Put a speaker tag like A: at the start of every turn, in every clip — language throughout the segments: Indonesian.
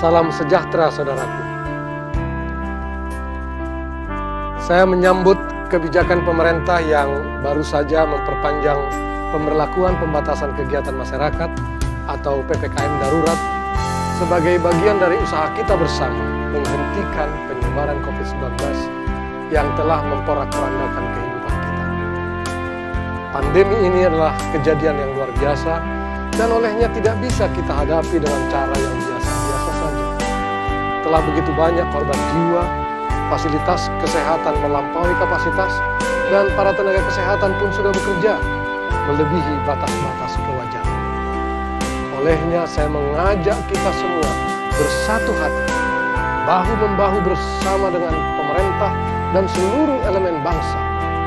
A: Salam sejahtera saudaraku. Saya menyambut kebijakan pemerintah yang baru saja memperpanjang pemberlakuan pembatasan kegiatan masyarakat atau PPKM darurat sebagai bagian dari usaha kita bersama menghentikan penyebaran COVID-19 yang telah memporak-porandakan kehidupan kita. Pandemi ini adalah kejadian yang luar biasa dan olehnya tidak bisa kita hadapi dengan cara yang biasa-biasa saja. Telah begitu banyak korban jiwa, fasilitas kesehatan melampaui kapasitas, dan para tenaga kesehatan pun sudah bekerja melebihi batas-batas kewajaran. Olehnya saya mengajak kita semua bersatu hati, bahu-membahu bersama dengan pemerintah dan seluruh elemen bangsa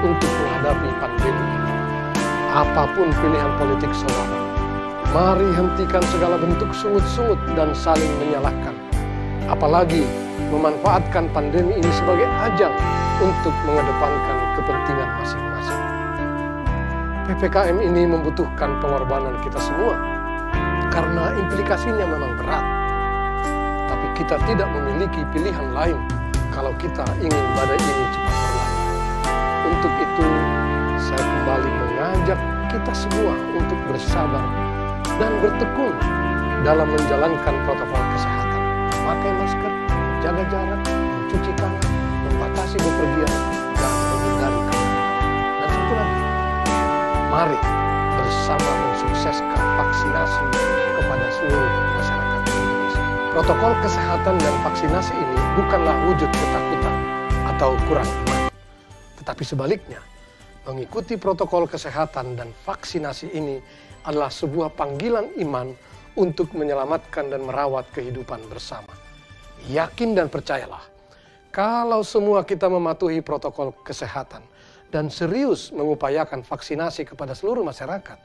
A: untuk menghadapi pandemi ini. Apapun pilihan politik saudara, mari hentikan segala bentuk sungut-sungut dan saling menyalahkan. Apalagi memanfaatkan pandemi ini sebagai ajang untuk mengedepankan kepentingan masing-masing. PPKM ini membutuhkan pengorbanan kita semua karena implikasinya memang berat. Tapi kita tidak memiliki pilihan lain kalau kita ingin badai ini cepat berlalu. Untuk itu, saya kembali mengajak kita semua untuk bersabar dan bertekun dalam menjalankan protokol kesehatan. Memakai masker, jaga jarak, mencuci tangan, membatasi bepergian, dan menghindari kerumunan. Dan satu lagi, mari bersama mensukseskan vaksinasi kepada seluruh masyarakat Indonesia. Protokol kesehatan dan vaksinasi ini bukanlah wujud ketakutan atau kurang iman. Tetapi sebaliknya, mengikuti protokol kesehatan dan vaksinasi ini adalah sebuah panggilan iman untuk menyelamatkan dan merawat kehidupan bersama. Yakin dan percayalah, kalau semua kita mematuhi protokol kesehatan dan serius mengupayakan vaksinasi kepada seluruh masyarakat,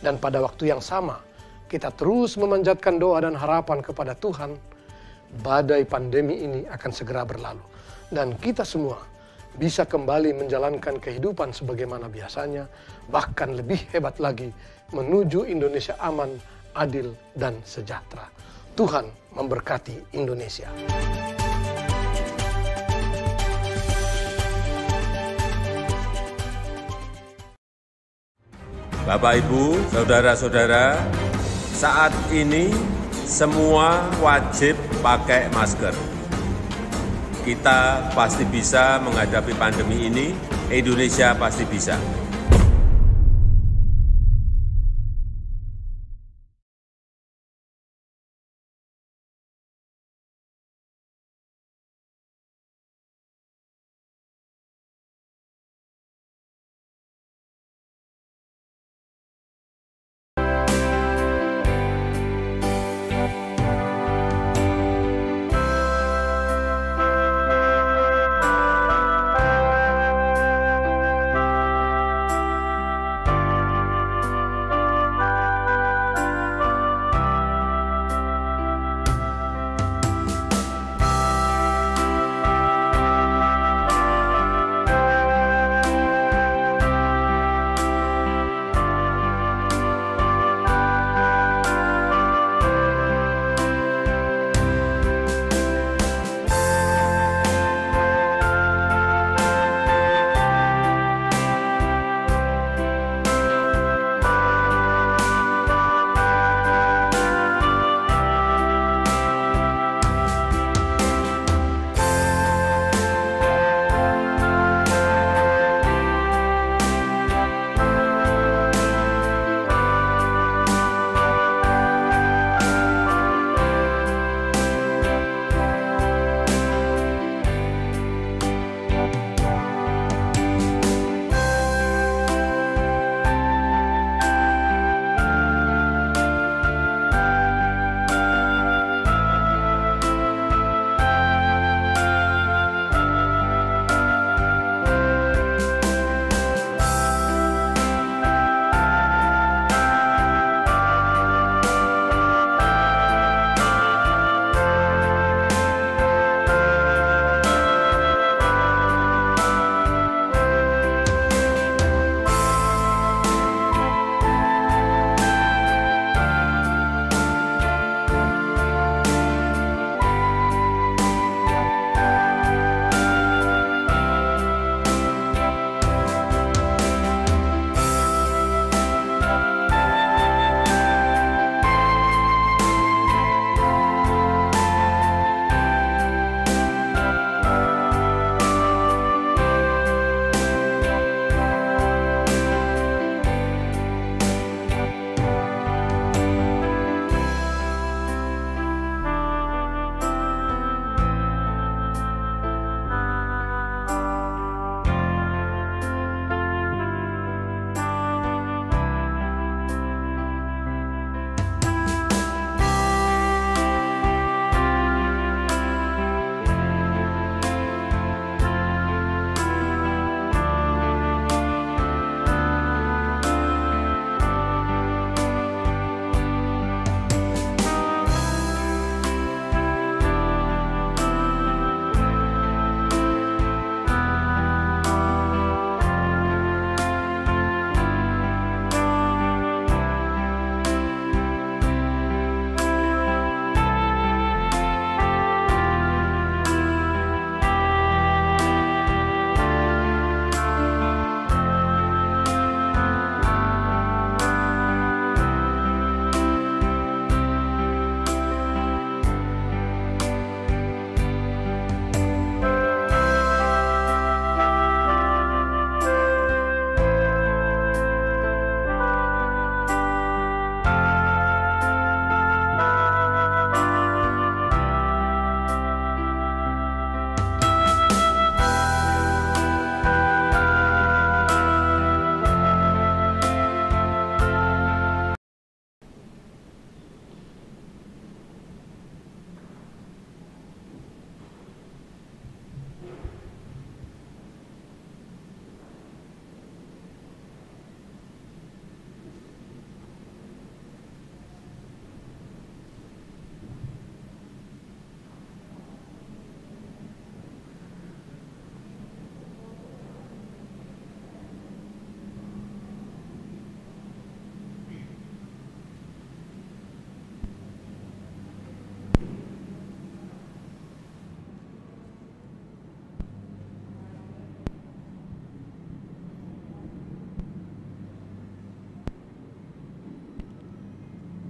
A: dan pada waktu yang sama kita terus memanjatkan doa dan harapan kepada Tuhan, badai pandemi ini akan segera berlalu. Dan kita semua bisa kembali menjalankan kehidupan sebagaimana biasanya, bahkan lebih hebat lagi menuju Indonesia aman, adil, dan sejahtera. Tuhan memberkati Indonesia.
B: Bapak, Ibu, saudara-saudara, saat ini semua wajib pakai masker. Kita pasti bisa menghadapi pandemi ini, Indonesia pasti bisa.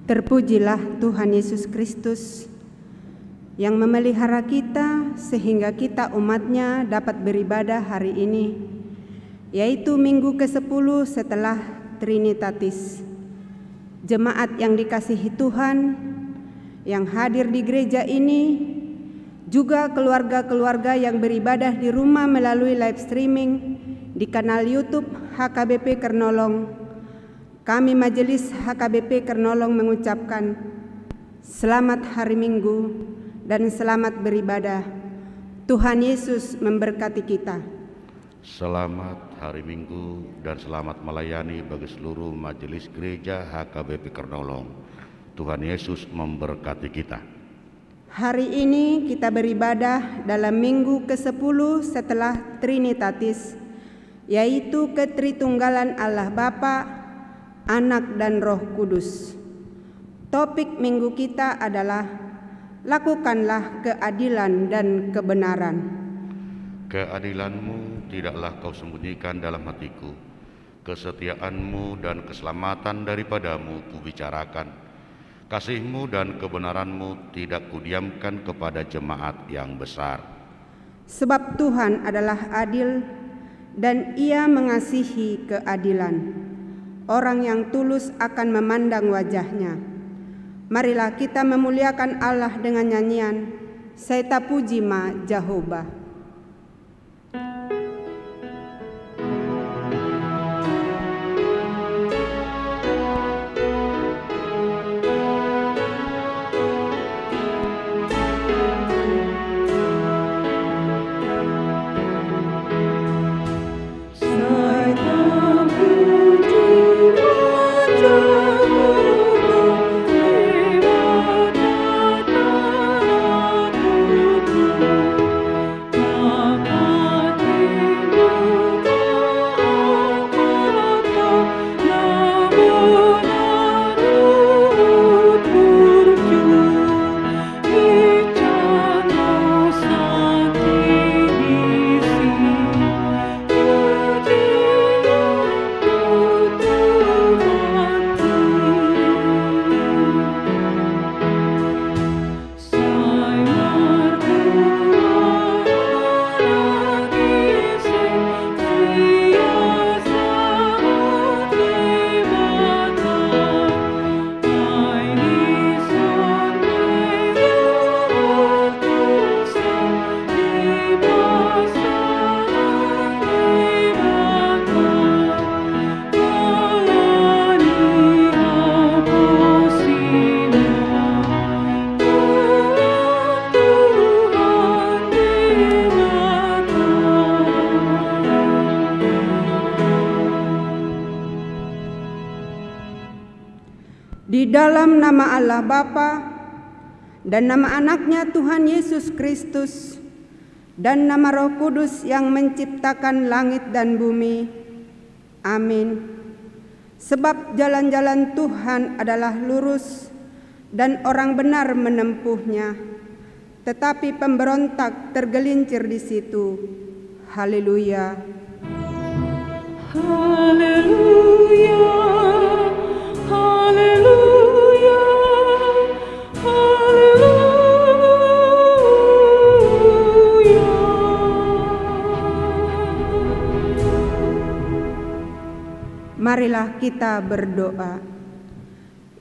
C: Terpujilah Tuhan Yesus Kristus yang memelihara kita sehingga kita umatnya dapat beribadah hari ini, yaitu minggu ke-10 setelah Trinitatis. Jemaat yang dikasihi Tuhan yang hadir di gereja ini, juga keluarga-keluarga yang beribadah di rumah melalui live streaming di kanal YouTube HKBP Kernolong. Kami Majelis HKBP Kernolong mengucapkan selamat hari Minggu dan selamat beribadah. Tuhan Yesus memberkati kita.
D: Selamat hari Minggu dan selamat melayani bagi seluruh Majelis Gereja HKBP Kernolong. Tuhan Yesus memberkati kita.
C: Hari ini kita beribadah dalam minggu ke-10 setelah Trinitatis, yaitu ketritunggalan Allah Bapa, Anak dan Roh Kudus. Topik minggu kita adalah lakukanlah keadilan dan kebenaran.
D: Keadilanmu tidaklah kau sembunyikan dalam hatiku, kesetiaanmu dan keselamatan daripadamu kubicarakan. Kasihmu dan kebenaranmu tidak kudiamkan kepada jemaat yang besar.
C: Sebab Tuhan adalah adil dan Ia mengasihi keadilan. Orang yang tulus akan memandang wajah-Nya. Marilah kita memuliakan Allah dengan nyanyian Saita Puji Ma Jehovah. Di dalam nama Allah Bapa dan nama Anaknya Tuhan Yesus Kristus dan nama Roh Kudus yang menciptakan langit dan bumi. Amin. Sebab jalan-jalan Tuhan adalah lurus dan orang benar menempuhnya, tetapi pemberontak tergelincir di situ. Haleluya.
E: Haleluya. Haleluya, haleluya.
C: Marilah kita berdoa.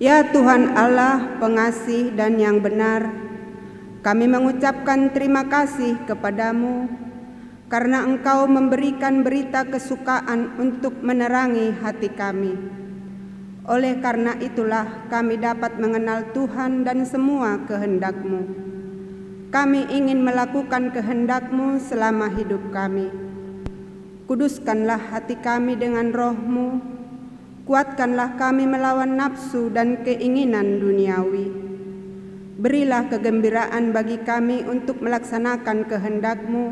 C: Ya Tuhan Allah, pengasih dan yang benar, kami mengucapkan terima kasih kepadamu karena Engkau memberikan berita kesukaan untuk menerangi hati kami. Oleh karena itulah kami dapat mengenal Tuhan dan semua kehendak-Mu. Kami ingin melakukan kehendak-Mu selama hidup kami. Kuduskanlah hati kami dengan Roh-Mu, kuatkanlah kami melawan nafsu dan keinginan duniawi. Berilah kegembiraan bagi kami untuk melaksanakan kehendak-Mu,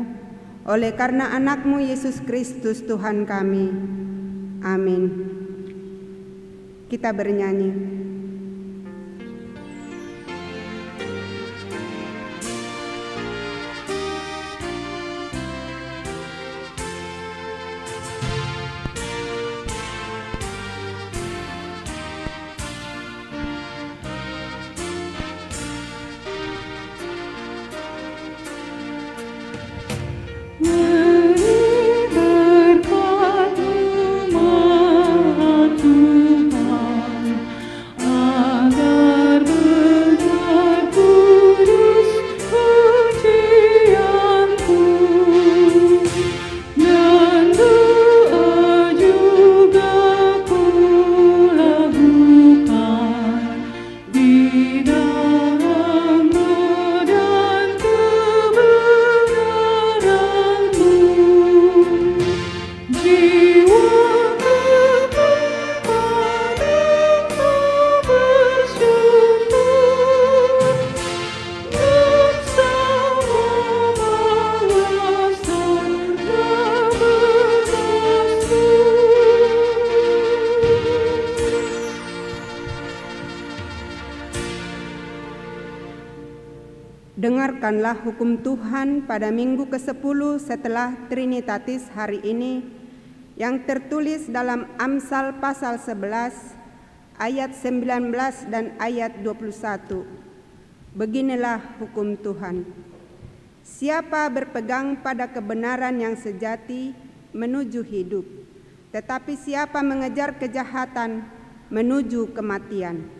C: oleh karena Anak-Mu Yesus Kristus Tuhan kami. Amin. Kita bernyanyi. Dengarkanlah hukum Tuhan pada minggu ke-10 setelah Trinitatis hari ini yang tertulis dalam Amsal pasal 11 ayat 19 dan ayat 21. Beginilah hukum Tuhan. Siapa berpegang pada kebenaran yang sejati menuju hidup, tetapi siapa mengejar kejahatan menuju kematian.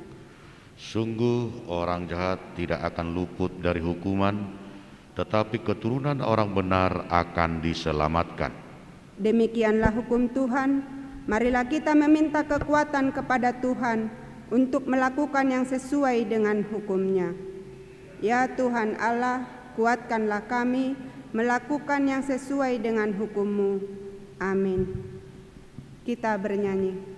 D: Sungguh orang jahat tidak akan luput dari hukuman, tetapi keturunan orang benar akan diselamatkan.
C: Demikianlah hukum Tuhan. Marilah kita meminta kekuatan kepada Tuhan untuk melakukan yang sesuai dengan hukum-Nya. Ya Tuhan Allah, kuatkanlah kami melakukan yang sesuai dengan hukum-Mu. Amin. Kita bernyanyi.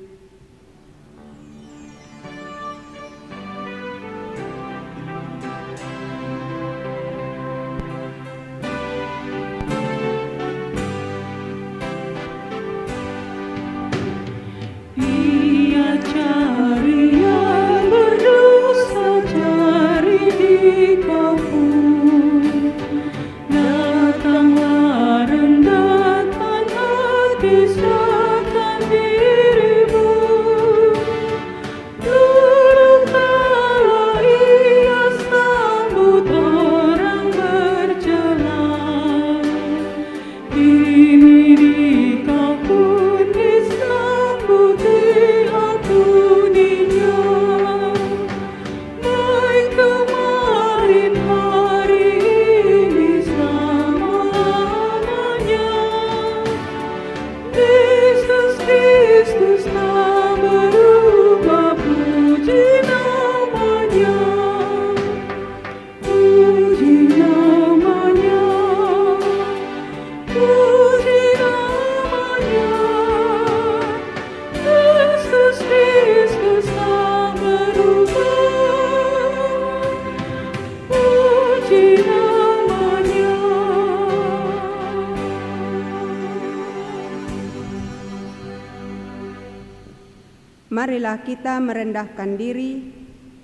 C: Marilah kita merendahkan diri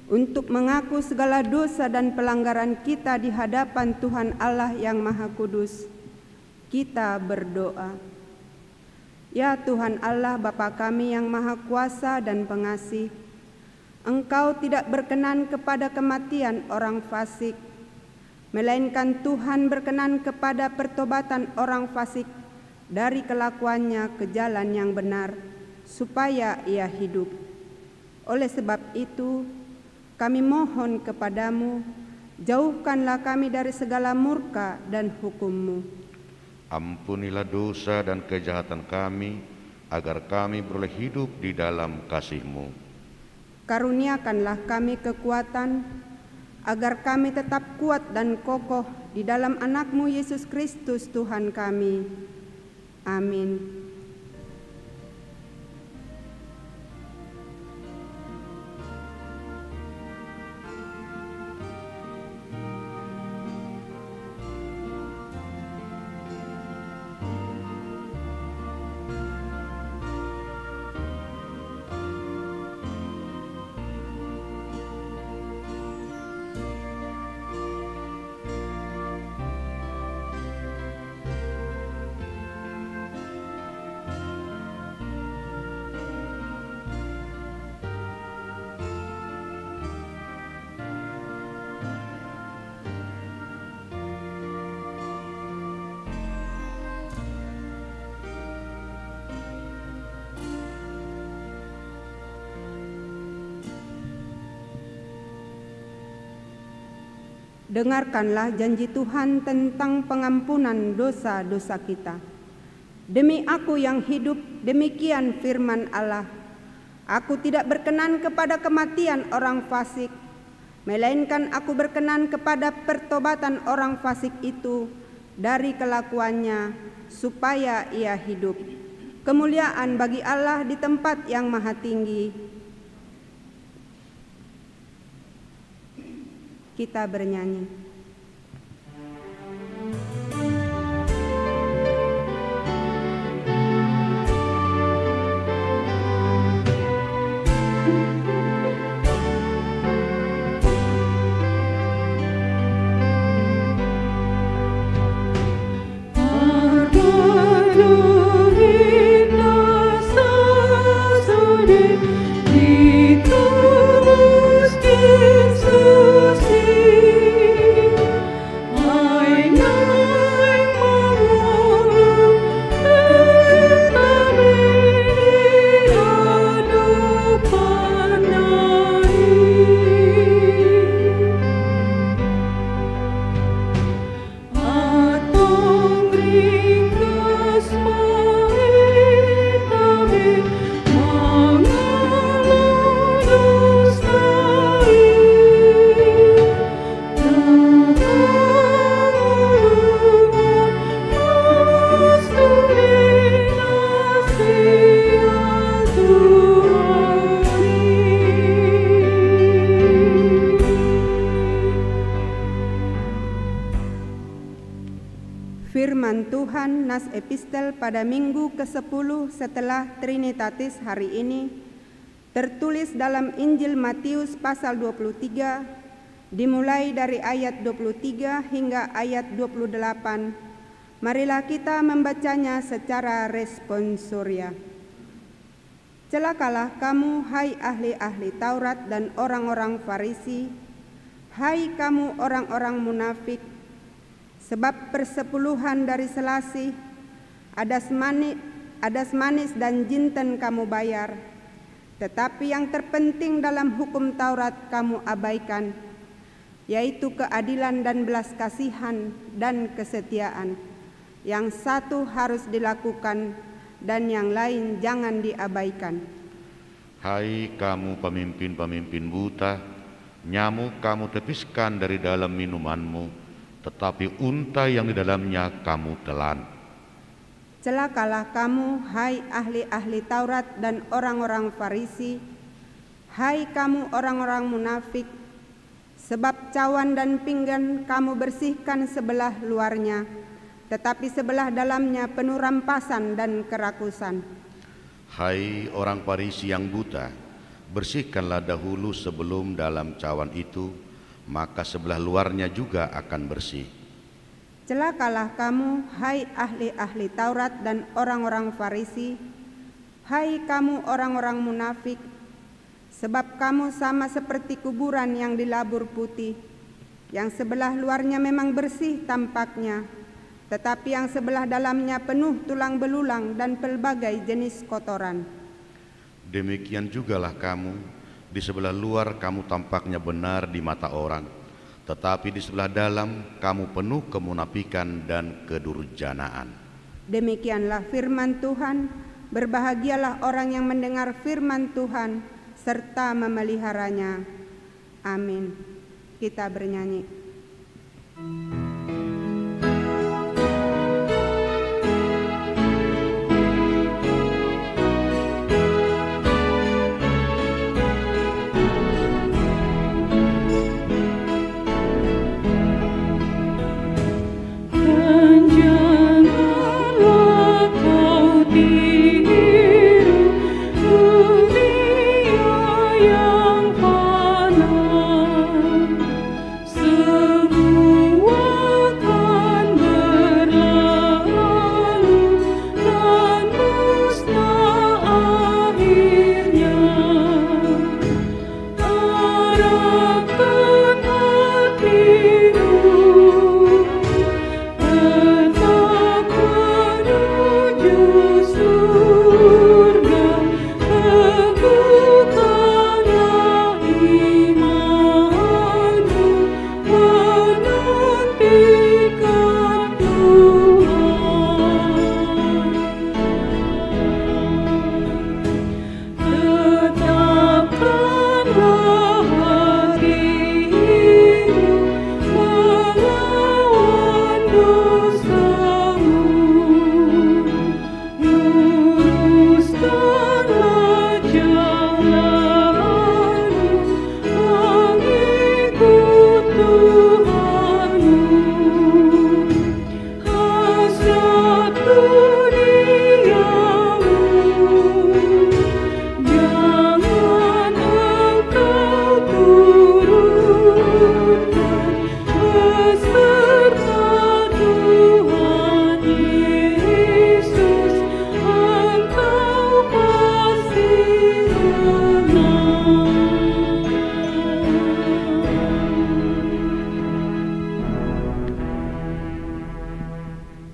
C: untuk mengaku segala dosa dan pelanggaran kita di hadapan Tuhan Allah yang Maha Kudus. Kita berdoa. Ya Tuhan Allah Bapa kami yang Maha Kuasa dan Pengasih, Engkau tidak berkenan kepada kematian orang fasik, melainkan Tuhan berkenan kepada pertobatan orang fasik dari kelakuannya ke jalan yang benar, supaya ia hidup. Oleh sebab itu, kami mohon kepadamu, jauhkanlah kami dari segala murka dan hukum-Mu.
D: Ampunilah dosa dan kejahatan kami, agar kami beroleh hidup di dalam kasih-Mu.
C: Karuniakanlah kami kekuatan, agar kami tetap kuat dan kokoh di dalam Anak-Mu Yesus Kristus Tuhan kami. Amin. Dengarkanlah janji Tuhan tentang pengampunan dosa-dosa kita. Demi Aku yang hidup, demikian firman Allah, Aku tidak berkenan kepada kematian orang fasik, melainkan Aku berkenan kepada pertobatan orang fasik itu dari kelakuannya, supaya ia hidup. Kemuliaan bagi Allah di tempat yang maha tinggi. Kita bernyanyi. Tuhan Nas Epistel pada minggu ke-10 setelah Trinitatis hari ini tertulis dalam Injil Matius pasal 23 dimulai dari ayat 23 hingga ayat 28. Marilah kita membacanya secara responsoria. Celakalah kamu, hai ahli-ahli Taurat dan orang-orang Farisi, hai kamu orang-orang munafik, sebab persepuluhan dari selasih, adas manis dan jinten kamu bayar, tetapi yang terpenting dalam hukum Taurat kamu abaikan, yaitu keadilan dan belas kasihan dan kesetiaan. Yang satu harus dilakukan dan yang lain jangan diabaikan.
D: Hai kamu pemimpin-pemimpin buta, nyamuk kamu tepiskan dari dalam minumanmu, tetapi unta yang di dalamnya kamu telan.
C: Celakalah kamu, hai ahli-ahli Taurat dan orang-orang Farisi, hai kamu orang-orang munafik, sebab cawan dan pinggan kamu bersihkan sebelah luarnya, tetapi sebelah dalamnya penuh rampasan dan kerakusan.
D: Hai orang Farisi yang buta, bersihkanlah dahulu sebelum dalam cawan itu, maka sebelah luarnya juga akan bersih.
C: Celakalah kamu, hai ahli-ahli Taurat dan orang-orang Farisi, hai kamu orang-orang munafik, sebab kamu sama seperti kuburan yang dilabur putih, yang sebelah luarnya memang bersih tampaknya, tetapi yang sebelah dalamnya penuh tulang belulang dan pelbagai jenis kotoran.
D: Demikian jugalah kamu, di sebelah luar kamu tampaknya benar di mata orang, tetapi di sebelah dalam kamu penuh kemunafikan dan kedurjanaan.
C: Demikianlah firman Tuhan. Berbahagialah orang yang mendengar firman Tuhan serta memeliharanya. Amin. Kita bernyanyi.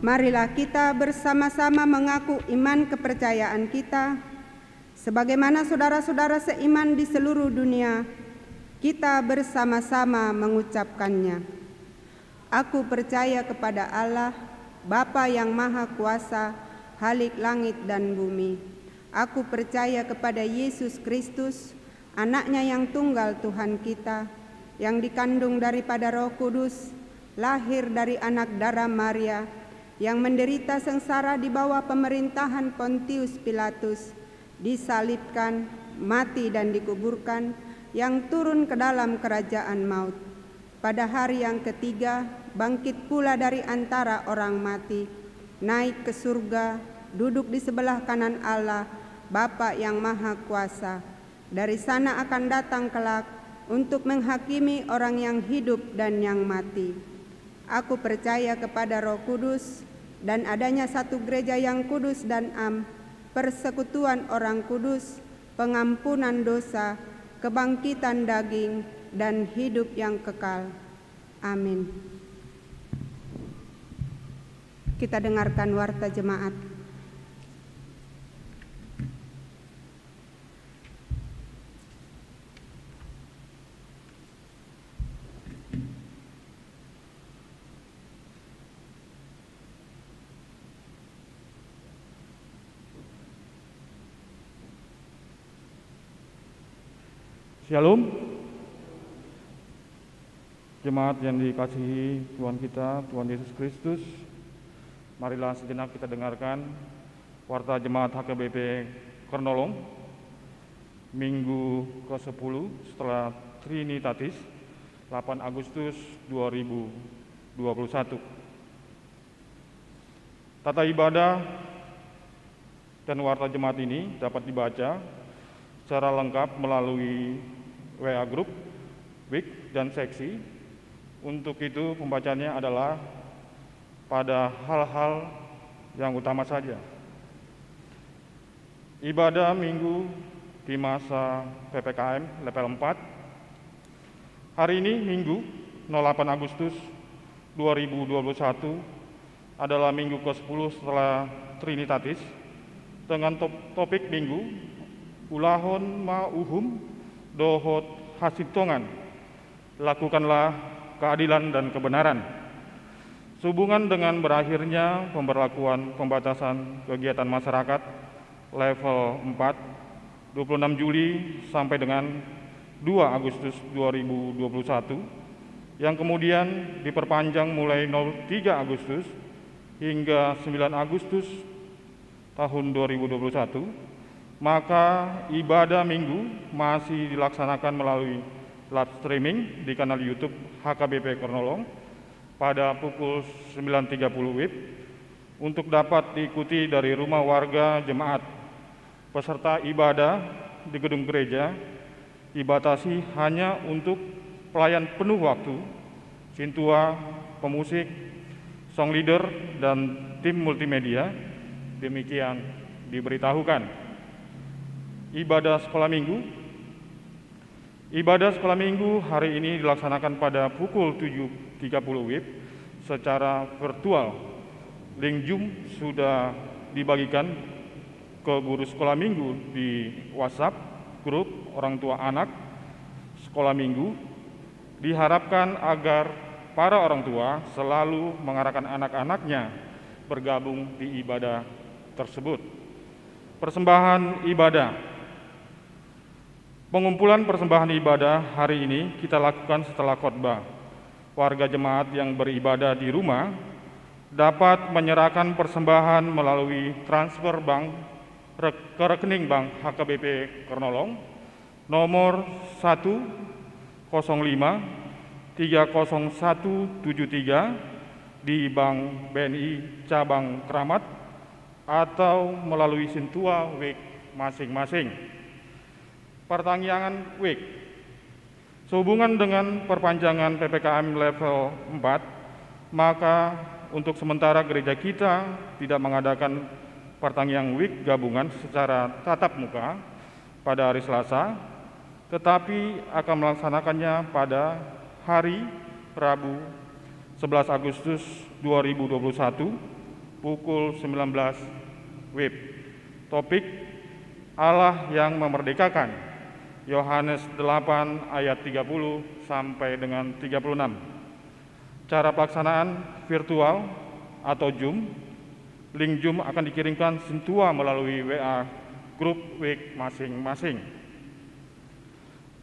C: Marilah kita bersama-sama mengaku iman kepercayaan kita, sebagaimana saudara-saudara seiman di seluruh dunia, kita bersama-sama mengucapkannya. Aku percaya kepada Allah, Bapa yang Maha Kuasa, Khalik langit dan bumi. Aku percaya kepada Yesus Kristus, Anaknya yang tunggal Tuhan kita, yang dikandung daripada Roh Kudus, lahir dari anak darah Maria, yang menderita sengsara di bawah pemerintahan Pontius Pilatus, disalibkan, mati dan dikuburkan, yang turun ke dalam kerajaan maut. Pada hari yang ketiga, bangkit pula dari antara orang mati, naik ke surga, duduk di sebelah kanan Allah, Bapa yang Maha Kuasa. Dari sana akan datang kelak untuk menghakimi orang yang hidup dan yang mati. Aku percaya kepada Roh Kudus dan adanya satu gereja yang kudus dan am, persekutuan orang kudus, pengampunan dosa, kebangkitan daging, dan hidup yang kekal. Amin. Kita dengarkan warta jemaat.
F: Shalom, jemaat yang dikasihi Tuhan kita, Tuhan Yesus Kristus. Marilah sejenak kita dengarkan warta jemaat HKBP Kernolong, Minggu ke-10 setelah Trinitatis, 8 Agustus 2021. Tata ibadah dan warta jemaat ini dapat dibaca secara lengkap melalui WA Group, WIK, dan seksi. Untuk itu pembacanya adalah pada hal-hal yang utama saja. Ibadah Minggu di masa PPKM level 4. Hari ini Minggu 08 Agustus 2021 adalah Minggu ke-10 setelah Trinitatis dengan topik Minggu Ulahon ma'uhum dohot hasibtongan, lakukanlah keadilan dan kebenaran. Sehubungan dengan berakhirnya pemberlakuan pembatasan kegiatan masyarakat level 4, 26 Juli sampai dengan 2 Agustus 2021, yang kemudian diperpanjang mulai 03 Agustus hingga 9 Agustus tahun 2021, maka ibadah Minggu masih dilaksanakan melalui live streaming di kanal YouTube HKBP Kernolong pada pukul 9.30 WIB untuk dapat diikuti dari rumah warga jemaat. Peserta ibadah di gedung gereja dibatasi hanya untuk pelayan penuh waktu, sintua, pemusik, song leader, dan tim multimedia. Demikian diberitahukan. Ibadah sekolah minggu. Ibadah sekolah minggu hari ini dilaksanakan pada pukul 7.30 WIB secara virtual. Link Zoom sudah dibagikan ke guru sekolah minggu di WhatsApp grup orang tua anak sekolah minggu. Diharapkan agar para orang tua selalu mengarahkan anak-anaknya bergabung di ibadah tersebut. Persembahan ibadah. Pengumpulan persembahan ibadah hari ini kita lakukan setelah khotbah. Warga jemaat yang beribadah di rumah dapat menyerahkan persembahan melalui transfer bank ke rekening bank HKBP Kernolong nomor 105-30173 di Bank BNI Cabang Kramat atau melalui Sintua WIK masing-masing. Pertanyaan WIK. Sehubungan dengan perpanjangan PPKM level 4, maka untuk sementara gereja kita tidak mengadakan pertanyaan WIK gabungan secara tatap muka pada hari Selasa, tetapi akan melaksanakannya pada hari Rabu 11 Agustus 2021 pukul 19 WIB. Topik Allah yang memerdekakan. Yohanes 8 ayat 30 sampai dengan 36. Cara pelaksanaan virtual atau Zoom. Link Zoom akan dikirimkan sintua melalui WA grup WIK masing-masing.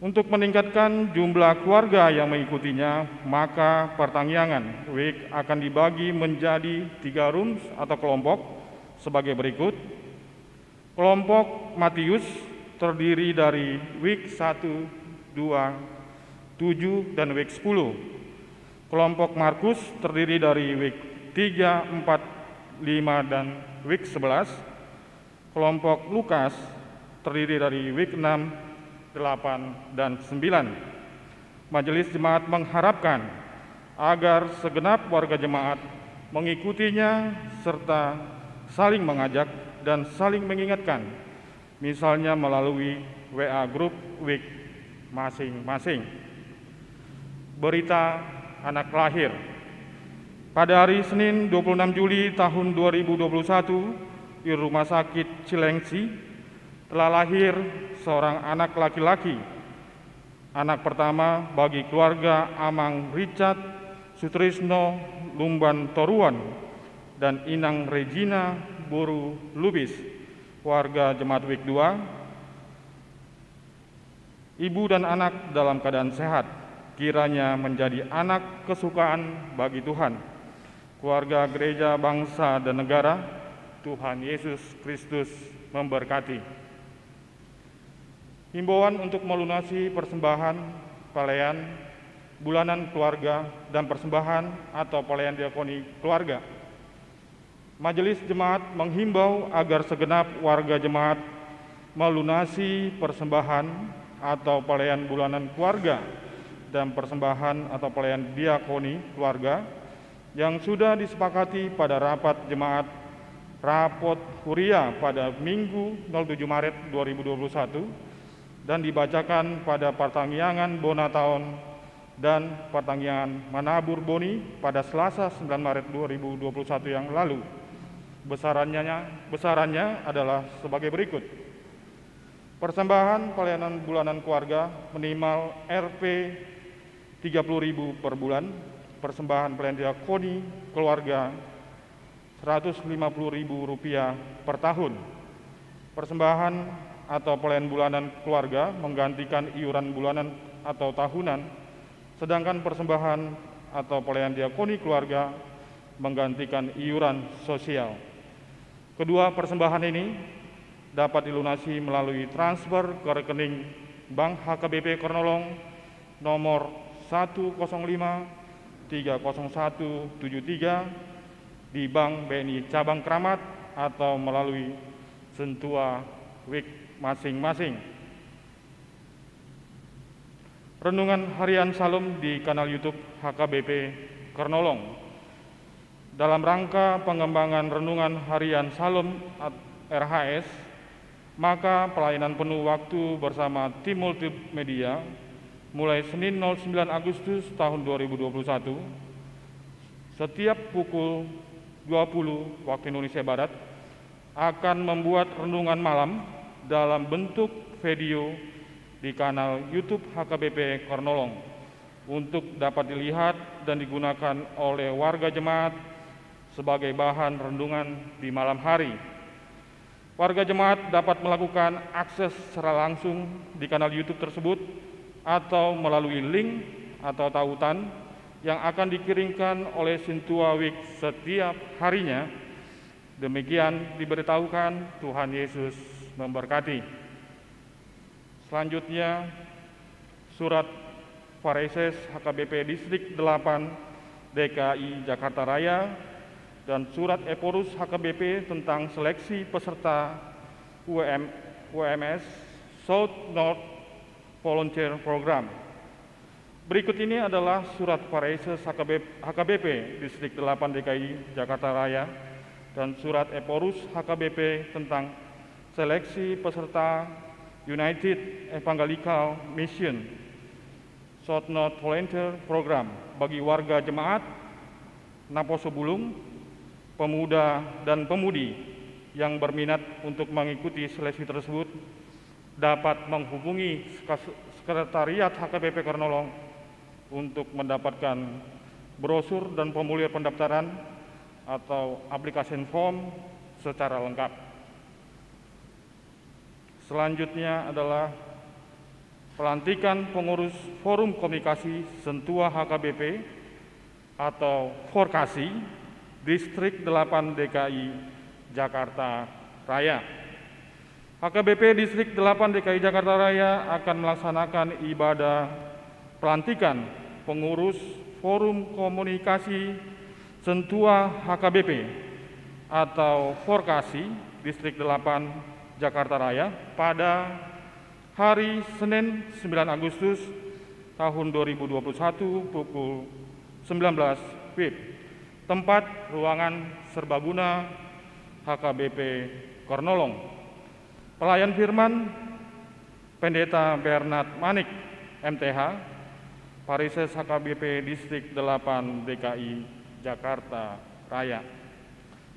F: Untuk meningkatkan jumlah keluarga yang mengikutinya, maka pertangyangan WIK akan dibagi menjadi 3 rooms atau kelompok sebagai berikut. Kelompok Matius terdiri dari WIK 1, 2, 7, dan WIK 10. Kelompok Markus terdiri dari WIK 3, 4, 5 dan WIK 11. Kelompok Lukas terdiri dari WIK 6, 8, dan 9. Majelis Jemaat mengharapkan agar segenap warga jemaat mengikutinya serta saling mengajak dan saling mengingatkan, misalnya melalui WA Group WIK masing-masing. Berita anak lahir. Pada hari Senin 26 Juli tahun 2021 di Rumah Sakit Cilengsi telah lahir seorang anak laki-laki, anak pertama bagi keluarga Amang Richard Sutrisno Lumban Toruan dan Inang Regina Buru Lubis, warga Jemaat WIK 2. Ibu dan anak dalam keadaan sehat, kiranya menjadi anak kesukaan bagi Tuhan. Keluarga Gereja Bangsa dan Negara, Tuhan Yesus Kristus memberkati. Himbauan untuk melunasi persembahan pelayan bulanan keluarga dan persembahan atau pelayan diakoni keluarga. Majelis Jemaat menghimbau agar segenap warga jemaat melunasi persembahan atau pelayan bulanan keluarga dan persembahan atau pelayan diakoni keluarga yang sudah disepakati pada rapat jemaat Rapot Huria pada Minggu 07 Maret 2021 dan dibacakan pada pertanggiangan Bona Tahun dan pertanggiangan Manabur Boni pada Selasa 9 Maret 2021 yang lalu. Besarannya adalah sebagai berikut. Persembahan pelayanan bulanan keluarga minimal Rp 30.000 per bulan. Persembahan pelayanan diakoni keluarga Rp150.000 per tahun. Persembahan atau pelayanan bulanan keluarga menggantikan iuran bulanan atau tahunan, sedangkan persembahan atau pelayanan diakoni keluarga menggantikan iuran sosial. Kedua persembahan ini dapat dilunasi melalui transfer ke rekening Bank HKBP Kornolong nomor 105-30173 di Bank BNI Cabang Kramat atau melalui Sentua WIK masing-masing. Renungan Harian Salum di kanal YouTube HKBP Kornolong. Dalam rangka pengembangan Renungan Harian Salum RHS, maka pelayanan penuh waktu bersama tim multimedia mulai Senin 09 Agustus tahun 2021 setiap pukul 20 waktu Indonesia Barat akan membuat renungan malam dalam bentuk video di kanal YouTube HKBP Kornolong untuk dapat dilihat dan digunakan oleh warga jemaat sebagai bahan renungan di malam hari. Warga jemaat dapat melakukan akses secara langsung di kanal YouTube tersebut atau melalui link atau tautan yang akan dikirimkan oleh Sentua WIK setiap harinya. Demikian diberitahukan. Tuhan Yesus memberkati. Selanjutnya, surat Phareses HKBP Distrik 8 DKI Jakarta Raya dan surat Eporus HKBP tentang seleksi peserta UMS South North Volunteer Program. Berikut ini adalah surat Phareses HKBP Distrik 8 DKI Jakarta Raya dan surat Eporus HKBP tentang seleksi peserta United Evangelical Mission South North Volunteer Program bagi warga jemaat Naposo Bulung, pemuda dan pemudi yang berminat untuk mengikuti seleksi tersebut dapat menghubungi Sekretariat HKBP Kornolong untuk mendapatkan brosur dan formulir pendaftaran atau application form secara lengkap. Selanjutnya adalah pelantikan pengurus Forum Komunikasi Sentua HKBP atau Forkasi Distrik 8 DKI Jakarta Raya. HKBP Distrik 8 DKI Jakarta Raya akan melaksanakan ibadah pelantikan pengurus Forum Komunikasi Sentua HKBP atau Forkasi Distrik 8 Jakarta Raya pada hari Senin 9 Agustus tahun 2021 pukul 19 WIB. Tempat ruangan serbaguna HKBP Kornolong. Pelayan firman Pendeta Bernard Manik MTH, Parises HKBP Distrik 8 DKI Jakarta Raya.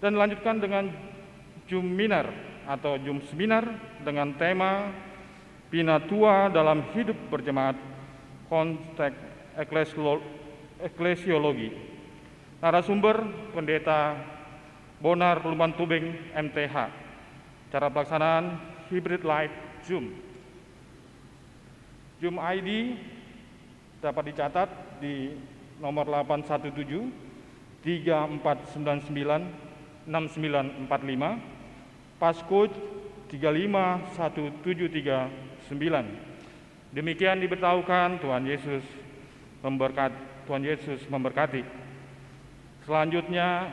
F: Dan dilanjutkan dengan Juminar atau Jum Seminar dengan tema Pinatua dalam Hidup Berjemaat, Konteks Eklesiologi. Narasumber Pendeta Bonar Lumantubing MTH. Cara pelaksanaan hybrid live Zoom. Zoom ID dapat dicatat di nomor 817 3499 6945, passcode 351739. Demikian diberitahukan. Tuhan Yesus memberkati. Selanjutnya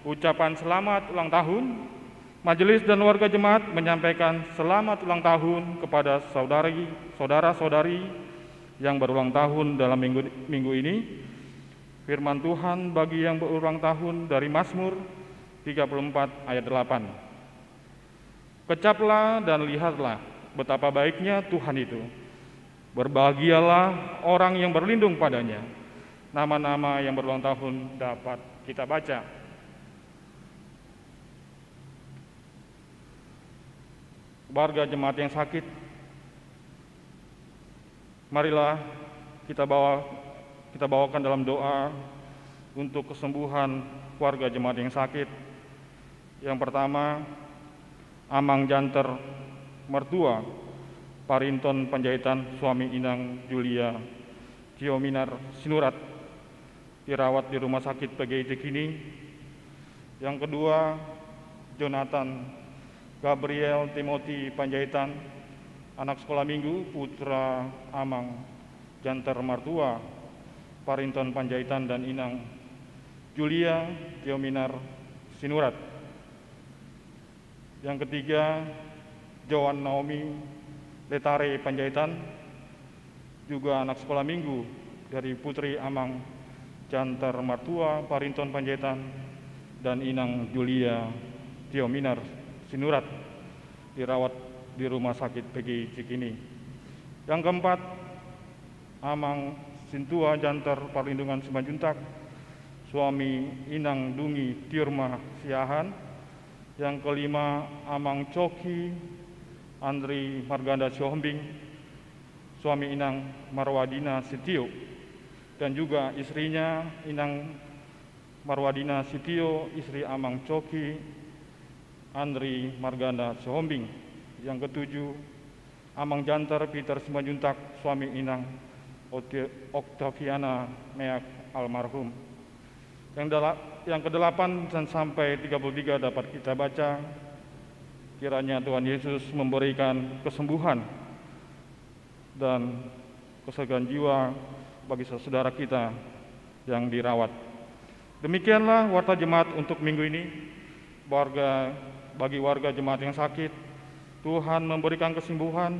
F: ucapan selamat ulang tahun. Majelis dan warga jemaat menyampaikan selamat ulang tahun kepada saudara-saudari yang berulang tahun dalam minggu ini. Firman Tuhan bagi yang berulang tahun dari Mazmur 34 ayat 8. Kecaplah dan lihatlah betapa baiknya Tuhan itu. Berbahagialah orang yang berlindung padanya. Nama-nama yang berulang tahun dapat kita baca. Warga jemaat yang sakit, marilah kita bawakan dalam doa untuk kesembuhan warga jemaat yang sakit. Yang pertama, Amang Janter Mertua, Parinton Panjaitan, suami Inang Julia Tiominar Sinurat, dirawat di Rumah Sakit PGI Cikini. Yang kedua, Jonathan Gabriel Timothy Panjaitan, anak sekolah minggu, putra Amang Janter Mertua, Parinton Panjaitan dan Inang Julia Tiominar Sinurat. Yang ketiga, Joan Naomi Letare Panjaitan, juga anak sekolah minggu dari putri Amang Janter Mertua, Parinton Panjaitan dan Inang Julia Tiominar Sinurat, dirawat di Rumah Sakit PGI Cikini. Yang keempat, Amang Sintua Janter Perlindungan Simanjuntak, suami Inang Dungi Tiurma Siahan. Yang kelima, Amang Coki Andri Marganda Siohombing, suami Inang Marwadina Sitio, dan juga istrinya Inang Marwadina Sitio, istri Amang Coki Andri Marganda Siohombing. Yang ketujuh, Amang Janter Peter Simanjuntak, suami Inang Oktaviana Meak almarhum. Yang ke-8 dan sampai 33 dapat kita baca. Kiranya Tuhan Yesus memberikan kesembuhan dan kesegaran jiwa bagi saudara kita yang dirawat. Demikianlah warta jemaat untuk minggu ini. Bagi warga jemaat yang sakit, Tuhan memberikan kesembuhan.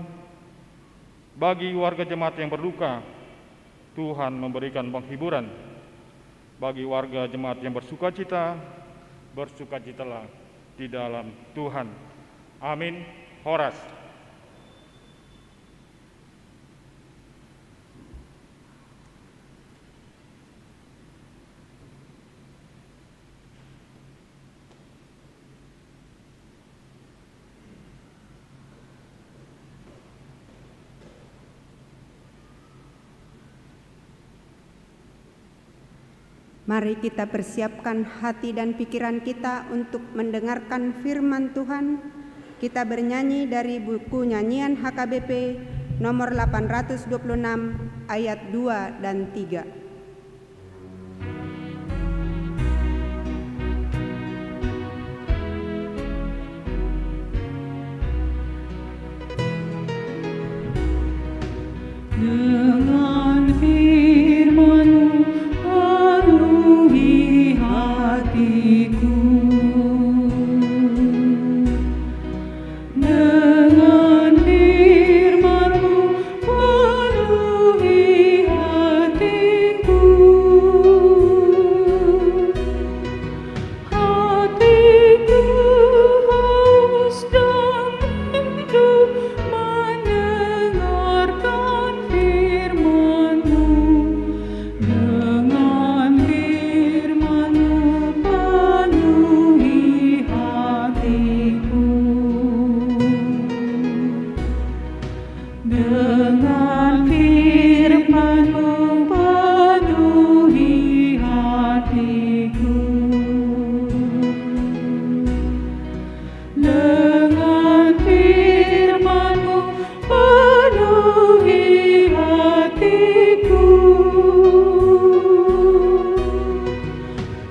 F: Bagi warga jemaat yang berduka, Tuhan memberikan penghiburan. Bagi warga jemaat yang bersukacita, bersukacitalah di dalam Tuhan. Amin. Horas.
C: Mari kita persiapkan hati dan pikiran kita untuk mendengarkan firman Tuhan. Kita bernyanyi dari buku nyanyian HKBP nomor 826 ayat 2 dan 3.
E: Dengan firman-Mu penuhi hatiku. Dengan firman-Mu penuhi hatiku. Dengan firman-Mu penuhi hatiku.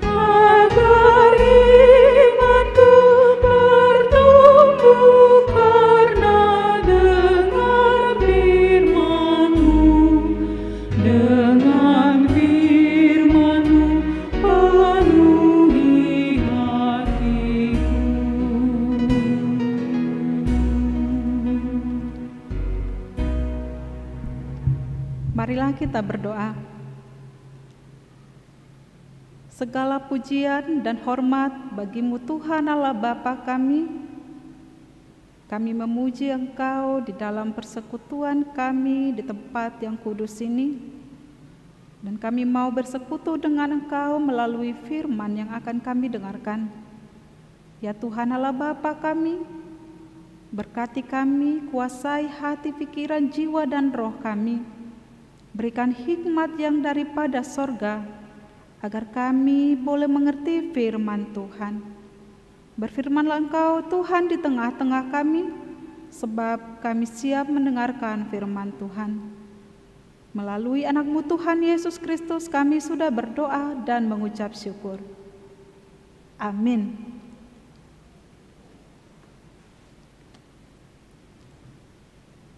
E: Agar imanku bertumbuh karena dengar firman-Mu. Dengan firman-Mu penuhi hatiku.
G: Marilah kita berdoa. Segala pujian dan hormat bagi-Mu Tuhan Allah Bapa kami. Kami memuji Engkau di dalam persekutuan kami di tempat yang kudus ini. Dan kami mau bersekutu dengan Engkau melalui firman yang akan kami dengarkan. Ya Tuhan Allah Bapa kami, berkati kami, kuasai hati, pikiran, jiwa, dan roh kami. Berikan hikmat yang daripada sorga, agar kami boleh mengerti firman Tuhan. Berfirmanlah Engkau Tuhan di tengah-tengah kami, sebab kami siap mendengarkan firman Tuhan. Melalui anak-Mu Tuhan Yesus Kristus kami sudah berdoa dan mengucap syukur. Amin.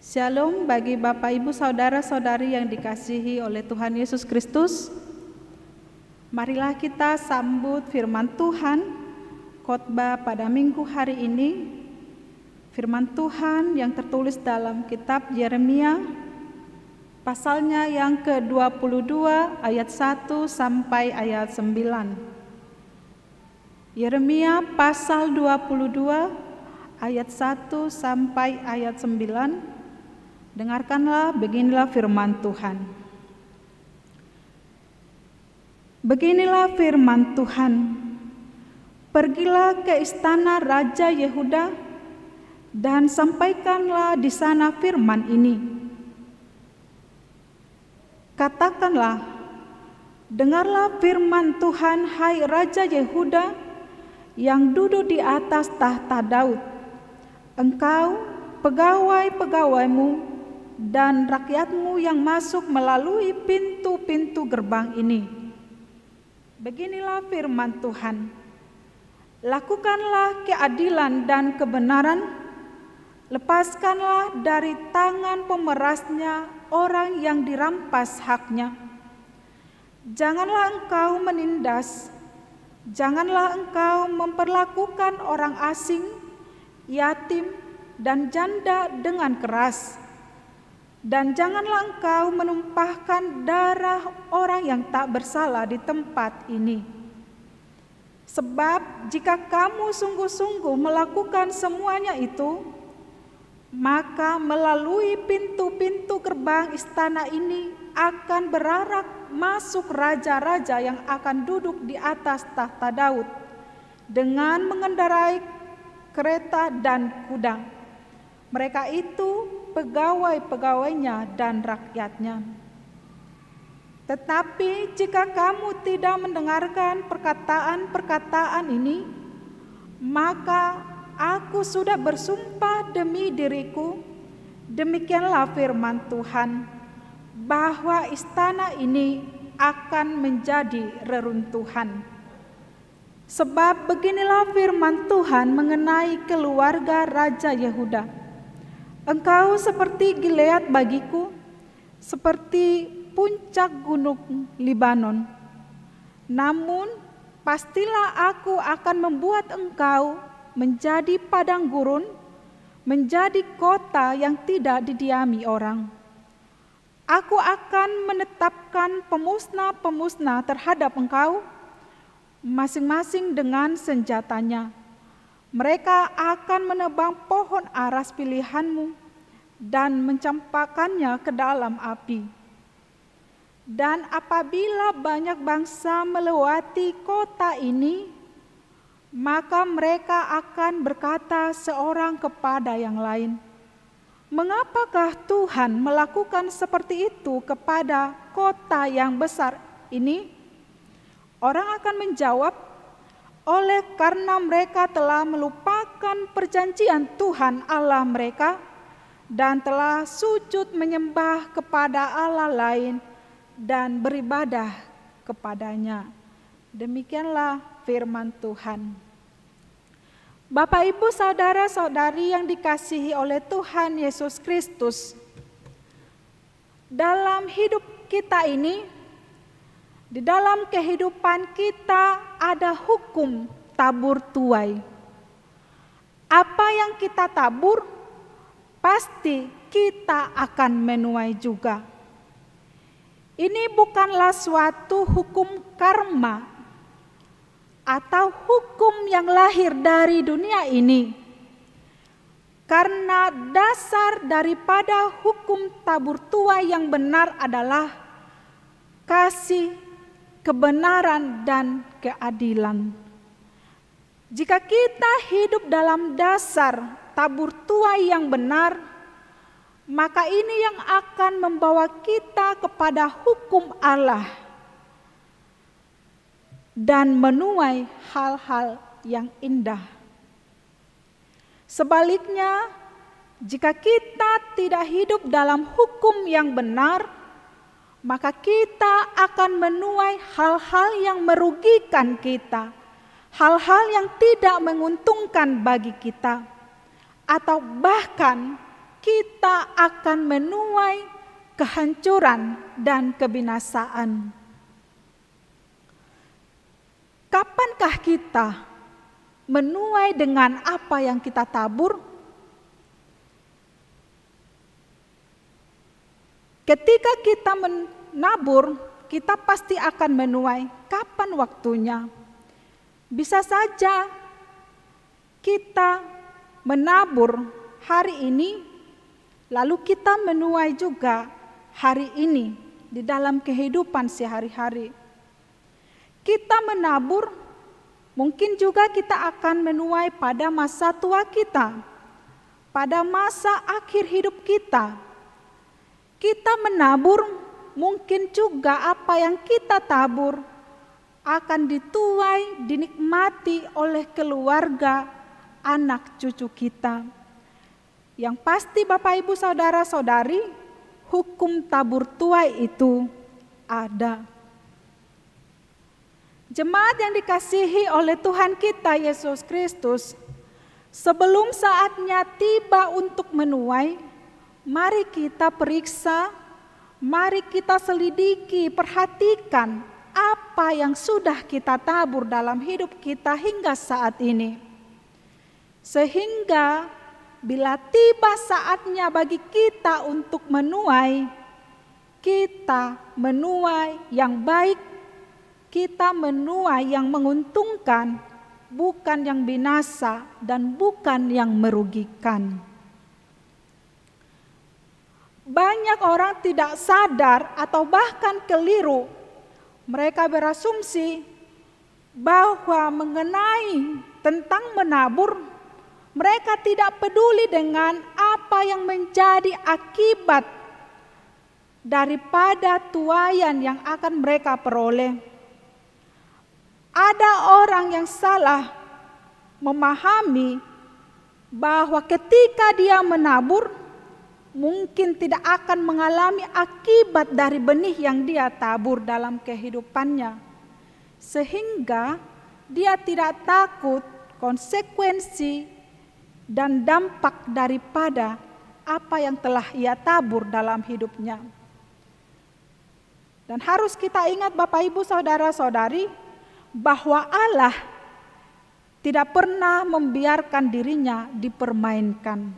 G: Shalom bagi Bapak, Ibu, Saudara-saudari yang dikasihi oleh Tuhan Yesus Kristus. Marilah kita sambut firman Tuhan, khotbah pada minggu hari ini. Firman Tuhan yang tertulis dalam kitab Yeremia, pasalnya yang ke-22 ayat 1 sampai ayat 9. Yeremia pasal 22 ayat 1 sampai ayat 9. Dengarkanlah, beginilah firman Tuhan. Beginilah firman Tuhan. Pergilah ke istana Raja Yehuda dan sampaikanlah di sana firman ini. Katakanlah, dengarlah firman Tuhan, hai Raja Yehuda yang duduk di atas tahta Daud. Engkau, pegawai-pegawaimu, dan rakyatmu yang masuk melalui pintu-pintu gerbang ini. Beginilah firman Tuhan. Lakukanlah keadilan dan kebenaran, lepaskanlah dari tangan pemerasnya orang yang dirampas haknya. Janganlah engkau menindas, janganlah engkau memperlakukan orang asing, yatim, dan janda dengan keras. Dan janganlah engkau menumpahkan darah orang yang tak bersalah di tempat ini. Sebab jika kamu sungguh-sungguh melakukan semuanya itu, maka melalui pintu-pintu gerbang istana ini akan berarak masuk raja-raja yang akan duduk di atas tahta Daud dengan mengendarai kereta dan kuda. Mereka itu pegawai-pegawainya dan rakyatnya. Tetapi jika kamu tidak mendengarkan perkataan-perkataan ini, maka aku sudah bersumpah demi diriku, demikianlah firman Tuhan, bahwa istana ini akan menjadi reruntuhan. Sebab beginilah firman Tuhan mengenai keluarga Raja Yehuda. Engkau seperti Gilead bagiku, seperti puncak gunung Libanon. Namun pastilah aku akan membuat engkau menjadi padang gurun, menjadi kota yang tidak didiami orang. Aku akan menetapkan pemusnah-pemusnah terhadap engkau, masing-masing dengan senjatanya. Mereka akan menebang pohon aras pilihanmu dan mencampakkannya ke dalam api. Dan apabila banyak bangsa melewati kota ini, maka mereka akan berkata seorang kepada yang lain, Mengapakah Tuhan melakukan seperti itu kepada kota yang besar ini? Orang akan menjawab, oleh karena mereka telah melupakan perjanjian Tuhan Allah mereka dan telah sujud menyembah kepada Allah lain dan beribadah kepadanya. Demikianlah firman Tuhan. Bapak, Ibu, saudara-saudari yang dikasihi oleh Tuhan Yesus Kristus, dalam hidup kita ini, di dalam kehidupan kita ada hukum tabur tuai. Apa yang kita tabur, pasti kita akan menuai juga. Ini bukanlah suatu hukum karma atau hukum yang lahir dari dunia ini. Karena dasar daripada hukum tabur tuai yang benar adalah kasih, kebenaran, dan keadilan. Jika kita hidup dalam dasar tabur tuai yang benar, maka ini yang akan membawa kita kepada hukum Allah dan menuai hal-hal yang indah. Sebaliknya, jika kita tidak hidup dalam hukum yang benar, maka kita akan menuai hal-hal yang merugikan kita, hal-hal yang tidak menguntungkan bagi kita, atau bahkan kita akan menuai kehancuran dan kebinasaan. Kapankah kita menuai dengan apa yang kita tabur? Ketika kita menabur, kita pasti akan menuai. Kapan waktunya? Bisa saja kita menabur hari ini, lalu kita menuai juga hari ini di dalam kehidupan sehari-hari. Kita menabur, mungkin juga kita akan menuai pada masa tua kita, pada masa akhir hidup kita. Kita menabur, mungkin juga apa yang kita tabur akan dituai, dinikmati oleh keluarga, anak cucu kita. Yang pasti Bapak, Ibu, saudara-saudari, hukum tabur tuai itu ada. Jemaat yang dikasihi oleh Tuhan kita Yesus Kristus, sebelum saatnya tiba untuk menuai, mari kita periksa, mari kita selidiki, perhatikan apa yang sudah kita tabur dalam hidup kita hingga saat ini. Sehingga bila tiba saatnya bagi kita untuk menuai, kita menuai yang baik, kita menuai yang menguntungkan, bukan yang binasa dan bukan yang merugikan. Banyak orang tidak sadar atau bahkan keliru. Mereka berasumsi bahwa mengenai tentang menabur, mereka tidak peduli dengan apa yang menjadi akibat daripada tuaian yang akan mereka peroleh. Ada orang yang salah memahami bahwa ketika dia menabur, mungkin tidak akan mengalami akibat dari benih yang dia tabur dalam kehidupannya. Sehingga dia tidak takut konsekuensi dan dampak daripada apa yang telah ia tabur dalam hidupnya. Dan harus kita ingat Bapak, Ibu, saudara-saudari, bahwa Allah tidak pernah membiarkan dirinya dipermainkan.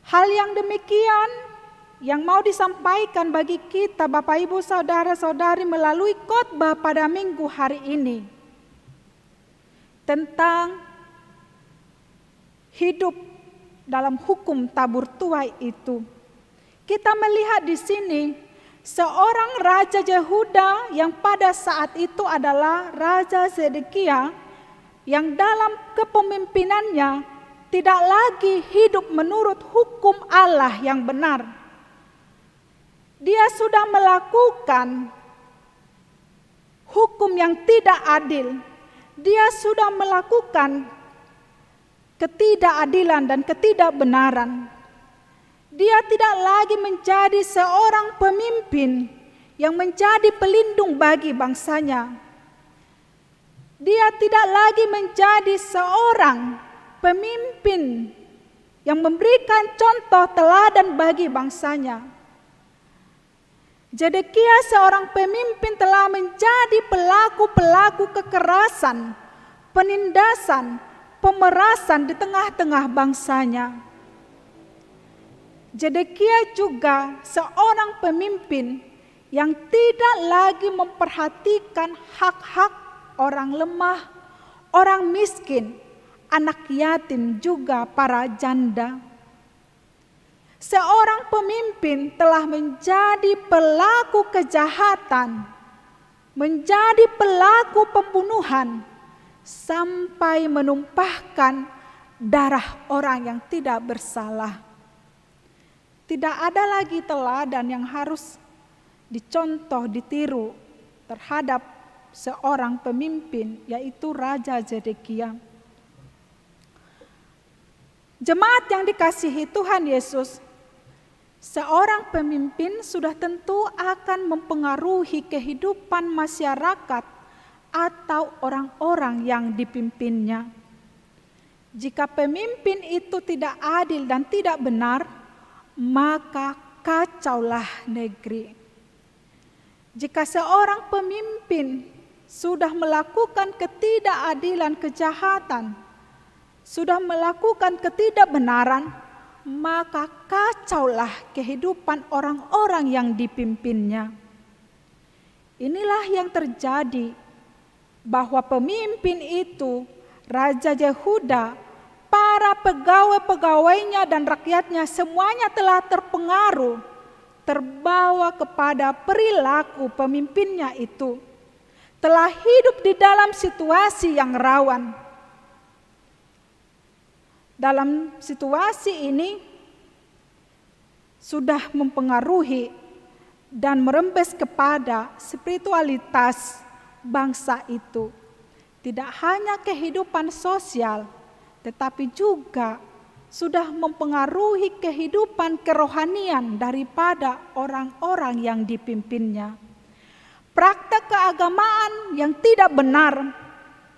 G: Hal yang demikian yang mau disampaikan bagi kita Bapak, Ibu, saudara-saudari melalui khotbah pada minggu hari ini tentang hidup dalam hukum tabur tuai itu. Kita melihat di sini seorang Raja Yehuda yang pada saat itu adalah Raja Zedekia, yang dalam kepemimpinannya tidak lagi hidup menurut hukum Allah yang benar. Dia sudah melakukan hukum yang tidak adil. Dia sudah melakukan ketidakadilan dan ketidakbenaran. Dia tidak lagi menjadi seorang pemimpin yang menjadi pelindung bagi bangsanya. Dia tidak lagi menjadi seorang pemimpin yang memberikan contoh teladan bagi bangsanya. Zedekia seorang pemimpin telah menjadi pelaku-pelaku kekerasan, penindasan, pemerasan di tengah-tengah bangsanya. Zedekia juga seorang pemimpin yang tidak lagi memperhatikan hak-hak orang lemah, orang miskin, anak yatim, juga para janda. Seorang pemimpin telah menjadi pelaku kejahatan, menjadi pelaku pembunuhan, sampai menumpahkan darah orang yang tidak bersalah. Tidak ada lagi teladan yang harus dicontoh, ditiru terhadap seorang pemimpin, yaitu Raja Zedekia. Jemaat yang dikasihi Tuhan Yesus, seorang pemimpin sudah tentu akan mempengaruhi kehidupan masyarakat atau orang-orang yang dipimpinnya. Jika pemimpin itu tidak adil dan tidak benar, maka kacaulah negeri. Jika seorang pemimpin sudah melakukan ketidakadilan, kejahatan, sudah melakukan ketidakbenaran, maka kacaulah kehidupan orang-orang yang dipimpinnya. Inilah yang terjadi, bahwa pemimpin itu, Raja Yehuda, para pegawai-pegawainya dan rakyatnya semuanya telah terpengaruh, terbawa kepada perilaku pemimpinnya itu, telah hidup di dalam situasi yang rawan. Dalam situasi ini sudah mempengaruhi dan merembes kepada spiritualitas bangsa itu. Tidak hanya kehidupan sosial, tetapi juga sudah mempengaruhi kehidupan kerohanian daripada orang-orang yang dipimpinnya. Praktek keagamaan yang tidak benar,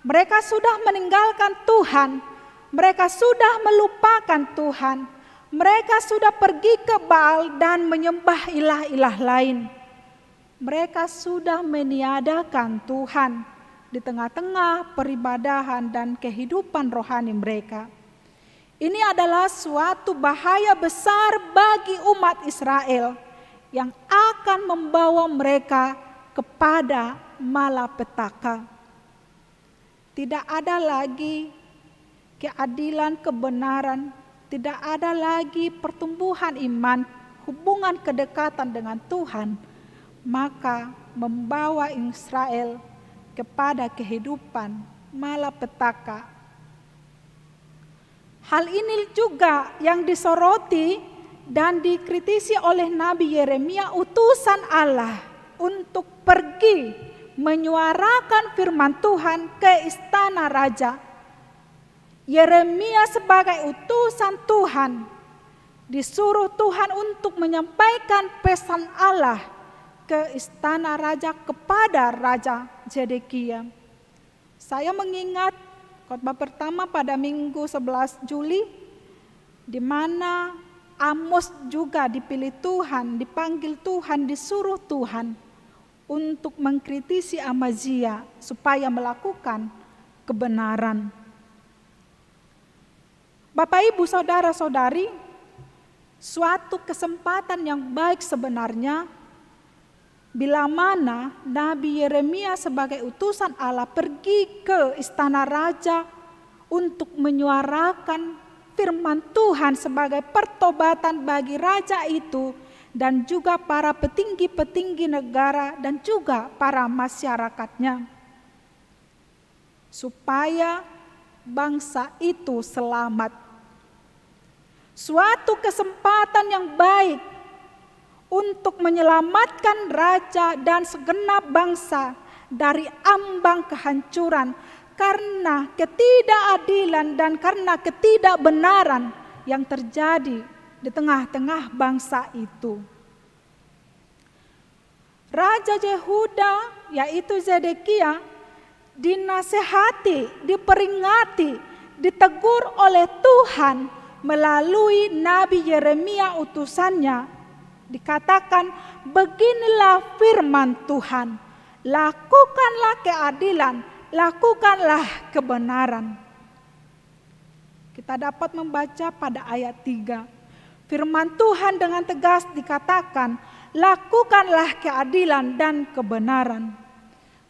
G: mereka sudah meninggalkan Tuhan, mereka sudah melupakan Tuhan, mereka sudah pergi ke Baal dan menyembah ilah-ilah lain. Mereka sudah meniadakan Tuhan di tengah-tengah peribadahan dan kehidupan rohani mereka. Ini adalah suatu bahaya besar bagi umat Israel yang akan membawa mereka kepada malapetaka. Tidak ada lagi keadilan, kebenaran, tidak ada lagi pertumbuhan iman, hubungan kedekatan dengan Tuhan, maka membawa Israel kepada kehidupan malapetaka. Hal ini juga yang disoroti dan dikritisi oleh Nabi Yeremia, utusan Allah untuk pergi menyuarakan firman Tuhan ke istana raja. Yeremia sebagai utusan Tuhan disuruh Tuhan untuk menyampaikan pesan Allah ke istana raja kepada Raja Zedekia. Saya mengingat khotbah pertama pada Minggu 11 Juli, di mana Amos juga dipilih Tuhan, dipanggil Tuhan, disuruh Tuhan untuk mengkritisi Amazia supaya melakukan kebenaran. Bapak, Ibu, Saudara-saudari, suatu kesempatan yang baik sebenarnya bila mana Nabi Yeremia sebagai utusan Allah pergi ke istana raja untuk menyuarakan firman Tuhan sebagai pertobatan bagi raja itu dan juga para petinggi-petinggi negara dan juga para masyarakatnya, supaya bangsa itu selamat. suatu kesempatan yang baik untuk menyelamatkan raja dan segenap bangsa dari ambang kehancuran karena ketidakadilan dan karena ketidakbenaran yang terjadi di tengah-tengah bangsa itu. Raja Yehuda, yaitu Zedekia, dinasehati, diperingati, ditegur oleh Tuhan melalui Nabi Yeremia utusannya. Dikatakan, beginilah firman Tuhan, lakukanlah keadilan, lakukanlah kebenaran. Kita dapat membaca pada ayat 3. Firman Tuhan dengan tegas dikatakan, lakukanlah keadilan dan kebenaran.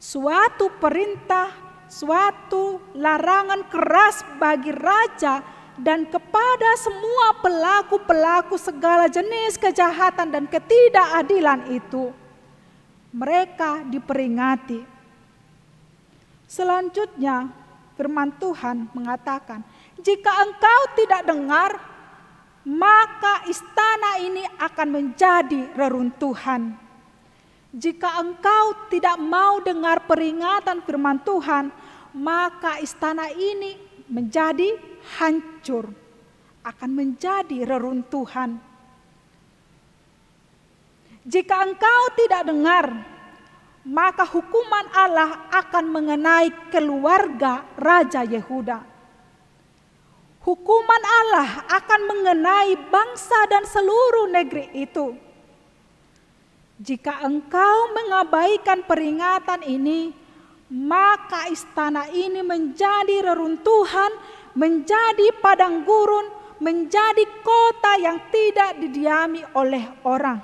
G: Suatu perintah, suatu larangan keras bagi raja dan kepada semua pelaku-pelaku segala jenis kejahatan dan ketidakadilan itu. Mereka diperingati. Selanjutnya firman Tuhan mengatakan, jika engkau tidak dengar, maka istana ini akan menjadi reruntuhan. Jika engkau tidak mau dengar peringatan firman Tuhan, maka istana ini menjadi hancur, akan menjadi reruntuhan. Jika engkau tidak dengar, maka hukuman Allah akan mengenai keluarga Raja Yehuda. Hukuman Allah akan mengenai bangsa dan seluruh negeri itu. Jika engkau mengabaikan peringatan ini, maka istana ini menjadi reruntuhan, menjadi padang gurun, menjadi kota yang tidak didiami oleh orang.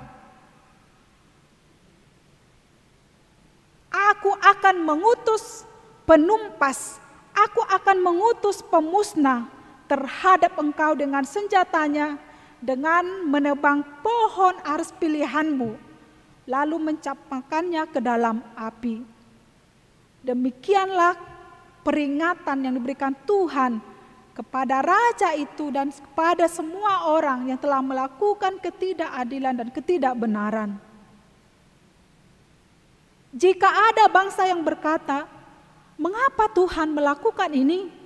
G: Aku akan mengutus penumpas, aku akan mengutus pemusnah terhadap engkau dengan senjatanya, dengan menebang pohon ares pilihanmu, lalu mencampakkannya ke dalam api. Demikianlah peringatan yang diberikan Tuhan kepada raja itu dan kepada semua orang yang telah melakukan ketidakadilan dan ketidakbenaran. Jika ada bangsa yang berkata, mengapa Tuhan melakukan ini?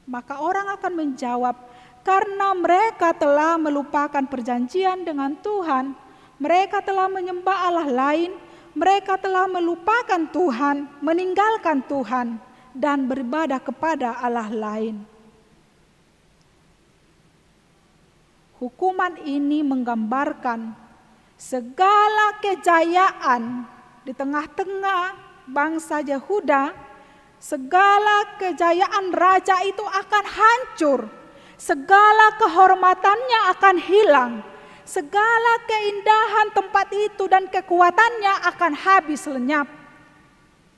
G: Maka orang akan menjawab, karena mereka telah melupakan perjanjian dengan Tuhan, mereka telah menyembah Allah lain, mereka telah melupakan Tuhan, meninggalkan Tuhan, dan beribadah kepada Allah lain. Hukuman ini menggambarkan segala kejayaan di tengah-tengah bangsa Yehuda. Segala kejayaan raja itu akan hancur, segala kehormatannya akan hilang, segala keindahan tempat itu dan kekuatannya akan habis lenyap.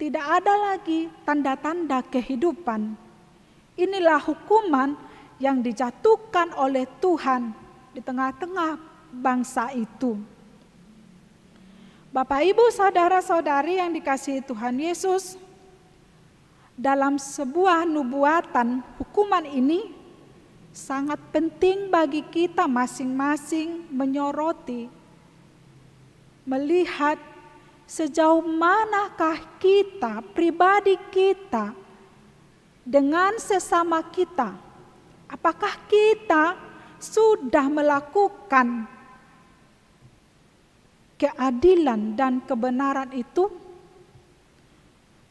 G: Tidak ada lagi tanda-tanda kehidupan. Inilah hukuman yang dijatuhkan oleh Tuhan di tengah-tengah bangsa itu. Bapak, Ibu, saudara-saudari yang dikasihi Tuhan Yesus, dalam sebuah nubuatan, hukuman ini sangat penting bagi kita masing-masing menyoroti, melihat sejauh manakah kita, pribadi kita, dengan sesama kita. Apakah kita sudah melakukan keadilan dan kebenaran itu?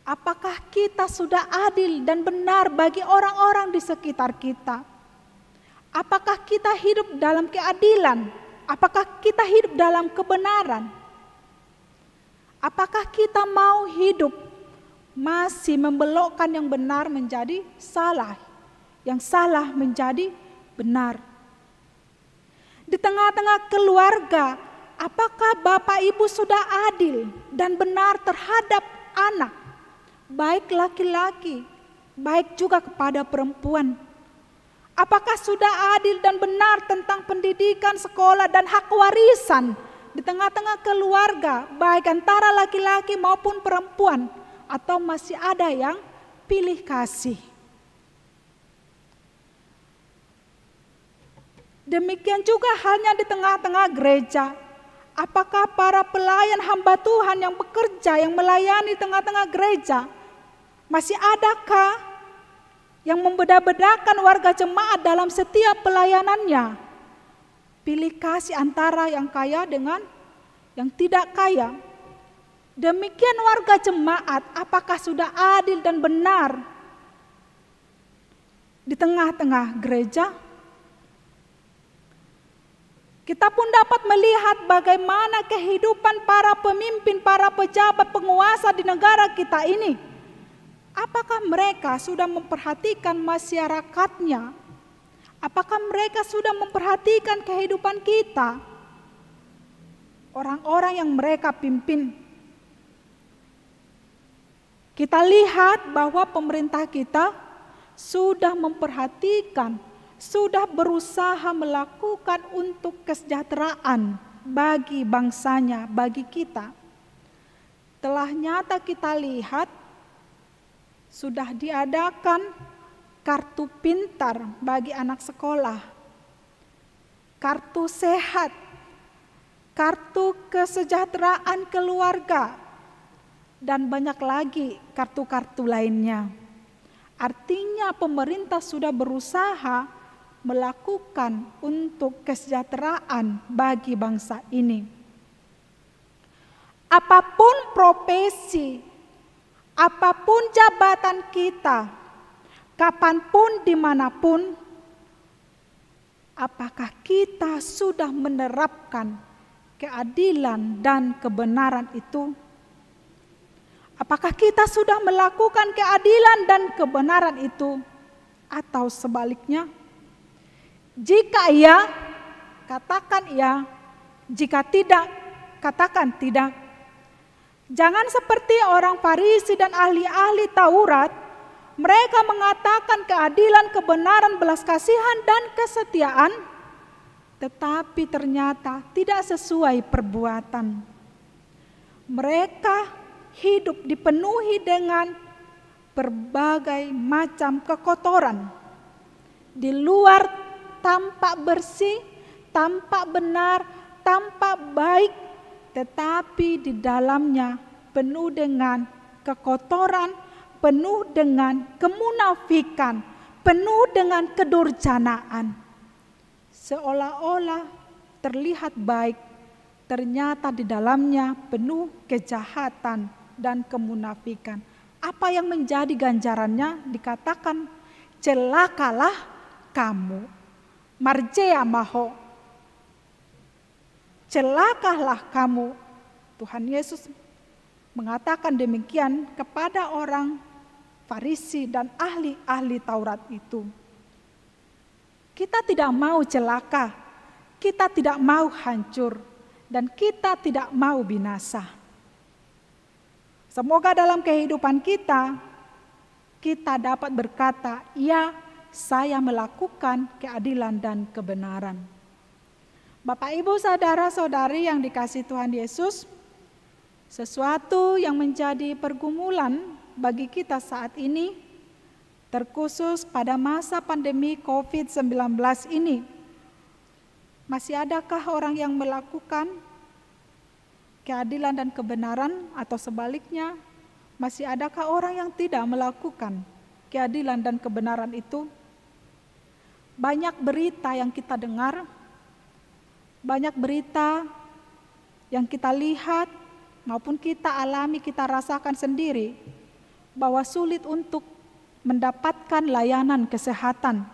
G: Apakah kita sudah adil dan benar bagi orang-orang di sekitar kita? Apakah kita hidup dalam keadilan? Apakah kita hidup dalam kebenaran? Apakah kita mau hidup masih membelokkan yang benar menjadi salah, yang salah menjadi benar? Di tengah-tengah keluarga, apakah Bapak Ibu sudah adil dan benar terhadap anak? Baik laki-laki, baik juga kepada perempuan. Apakah sudah adil dan benar tentang pendidikan, sekolah, dan hak warisan di tengah-tengah keluarga, baik antara laki-laki maupun perempuan, atau masih ada yang pilih kasih? Demikian juga halnya di tengah-tengah gereja. Apakah para pelayan hamba Tuhan yang bekerja, yang melayani tengah-tengah gereja, masih adakah yang membeda-bedakan warga jemaat dalam setiap pelayanannya? Pilih kasih antara yang kaya dengan yang tidak kaya. Demikian warga jemaat, apakah sudah adil dan benar di tengah-tengah gereja? Kita pun dapat melihat bagaimana kehidupan para pemimpin, para pejabat, penguasa di negara kita ini. Apakah mereka sudah memperhatikan masyarakatnya? Apakah mereka sudah memperhatikan kehidupan kita? Orang-orang yang mereka pimpin. Kita lihat bahwa pemerintah kita sudah memperhatikan, sudah berusaha melakukan untuk kesejahteraan bagi bangsanya, bagi kita. Telah nyata kita lihat, sudah diadakan kartu pintar bagi anak sekolah, kartu sehat, kartu kesejahteraan keluarga, dan banyak lagi kartu-kartu lainnya. Artinya pemerintah sudah berusaha melakukan untuk kesejahteraan bagi bangsa ini. Apapun profesi, apapun jabatan kita, kapanpun, dimanapun, apakah kita sudah menerapkan keadilan dan kebenaran itu? Apakah kita sudah melakukan keadilan dan kebenaran itu? Atau sebaliknya? Jika iya, katakan iya. Jika tidak, katakan tidak. Jangan seperti orang Farisi dan ahli-ahli Taurat. Mereka mengatakan keadilan, kebenaran, belas kasihan, dan kesetiaan, tetapi ternyata tidak sesuai perbuatan. Mereka hidup dipenuhi dengan berbagai macam kekotoran. Di luar tampak bersih, tampak benar, tampak baik, tetapi di dalamnya penuh dengan kekotoran, penuh dengan kemunafikan, penuh dengan kedurjanaan. Seolah-olah terlihat baik, ternyata di dalamnya penuh kejahatan dan kemunafikan. Apa yang menjadi ganjarannya? Dikatakan, celakalah kamu. Marjea maho. Celakalah kamu. Tuhan Yesus mengatakan demikian kepada orang Farisi dan ahli-ahli Taurat itu. Kita tidak mau celaka, kita tidak mau hancur, dan kita tidak mau binasa. Semoga dalam kehidupan kita, kita dapat berkata, ya, saya melakukan keadilan dan kebenaran. Bapak, Ibu, saudara-saudari yang dikasihi Tuhan Yesus, sesuatu yang menjadi pergumulan bagi kita saat ini, terkhusus pada masa pandemi COVID-19 ini, masih adakah orang yang melakukan keadilan dan kebenaran, atau sebaliknya, masih adakah orang yang tidak melakukan keadilan dan kebenaran itu? Banyak berita yang kita dengar, banyak berita yang kita lihat maupun kita alami, kita rasakan sendiri, bahwa sulit untuk mendapatkan layanan kesehatan.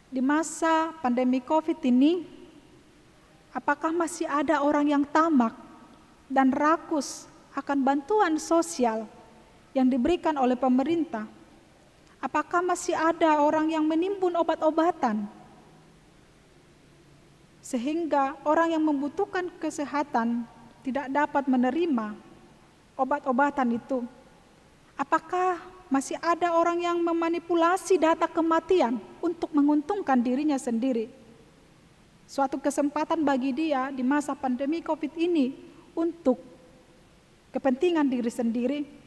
G: Di masa pandemi COVID ini, apakah masih ada orang yang tamak dan rakus akan bantuan sosial yang diberikan oleh pemerintah? Apakah masih ada orang yang menimbun obat-obatan sehingga orang yang membutuhkan kesehatan tidak dapat menerima obat-obatan itu? Apakah masih ada orang yang memanipulasi data kematian untuk menguntungkan dirinya sendiri? Suatu kesempatan bagi dia di masa pandemi COVID ini untuk kepentingan diri sendiri.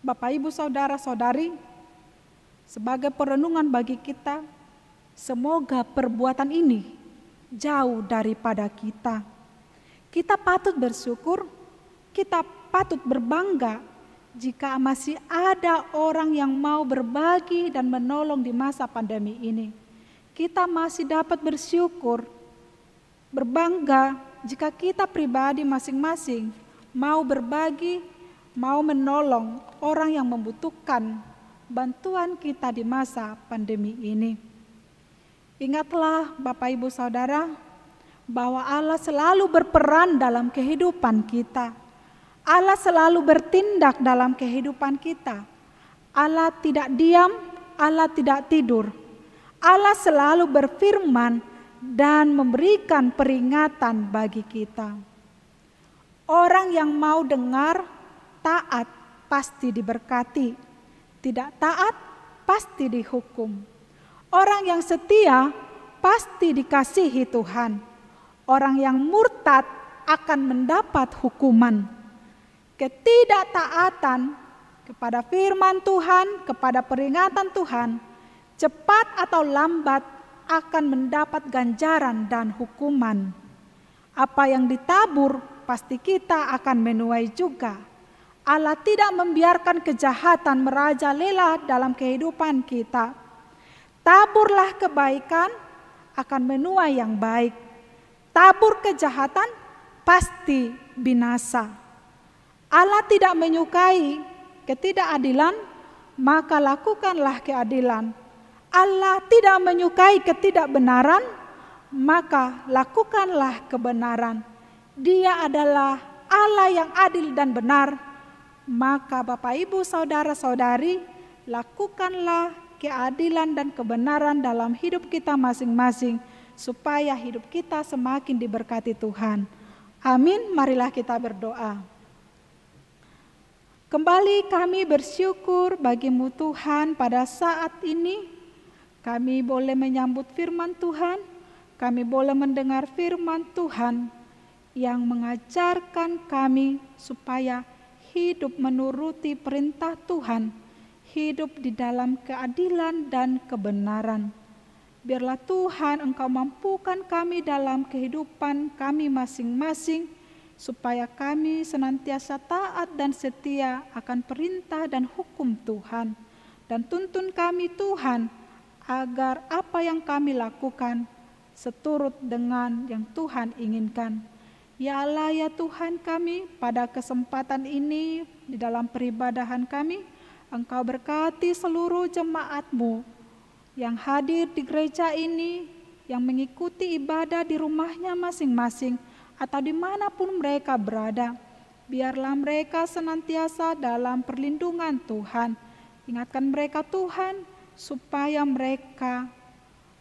G: Bapak, Ibu, saudara-saudari, sebagai perenungan bagi kita, semoga perbuatan ini jauh daripada kita. Kita patut bersyukur, kita patut berbangga jika masih ada orang yang mau berbagi dan menolong di masa pandemi ini. Kita masih dapat bersyukur, berbangga jika kita pribadi masing-masing mau berbagi, mau menolong orang yang membutuhkan bantuan kita di masa pandemi ini. Ingatlah Bapak Ibu Saudara, bahwa Allah selalu berperan dalam kehidupan kita. Allah selalu bertindak dalam kehidupan kita. Allah tidak diam, Allah tidak tidur. Allah selalu berfirman dan memberikan peringatan bagi kita. Orang yang mau dengar, taat pasti diberkati. Tidak taat pasti dihukum. Orang yang setia pasti dikasihi Tuhan. Orang yang murtad akan mendapat hukuman. Ketidaktaatan kepada firman Tuhan, kepada peringatan Tuhan, cepat atau lambat akan mendapat ganjaran dan hukuman. Apa yang ditabur pasti kita akan menuai juga. Allah tidak membiarkan kejahatan merajalela dalam kehidupan kita. Taburlah kebaikan akan menuai yang baik. Tabur kejahatan pasti binasa. Allah tidak menyukai ketidakadilan, maka lakukanlah keadilan. Allah tidak menyukai ketidakbenaran, maka lakukanlah kebenaran. Dia adalah Allah yang adil dan benar. Maka Bapak Ibu Saudara-saudari, lakukanlah keadilan dan kebenaran dalam hidup kita masing-masing, supaya hidup kita semakin diberkati Tuhan. Amin. Marilah kita berdoa. Kembali kami bersyukur bagimu Tuhan, pada saat ini kami boleh menyambut firman Tuhan, kami boleh mendengar firman Tuhan yang mengajarkan kami supaya hidup menuruti perintah Tuhan, hidup di dalam keadilan dan kebenaran. Biarlah Tuhan Engkau mampukan kami dalam kehidupan kami masing-masing, supaya kami senantiasa taat dan setia akan perintah dan hukum Tuhan. Dan tuntun kami Tuhan, agar apa yang kami lakukan seturut dengan yang Tuhan inginkan. Ya Allah, ya Tuhan kami, pada kesempatan ini di dalam peribadahan kami, Engkau berkati seluruh jemaat-Mu yang hadir di gereja ini, yang mengikuti ibadah di rumahnya masing-masing atau dimanapun mereka berada. Biarlah mereka senantiasa dalam perlindungan Tuhan. Ingatkan mereka Tuhan, supaya mereka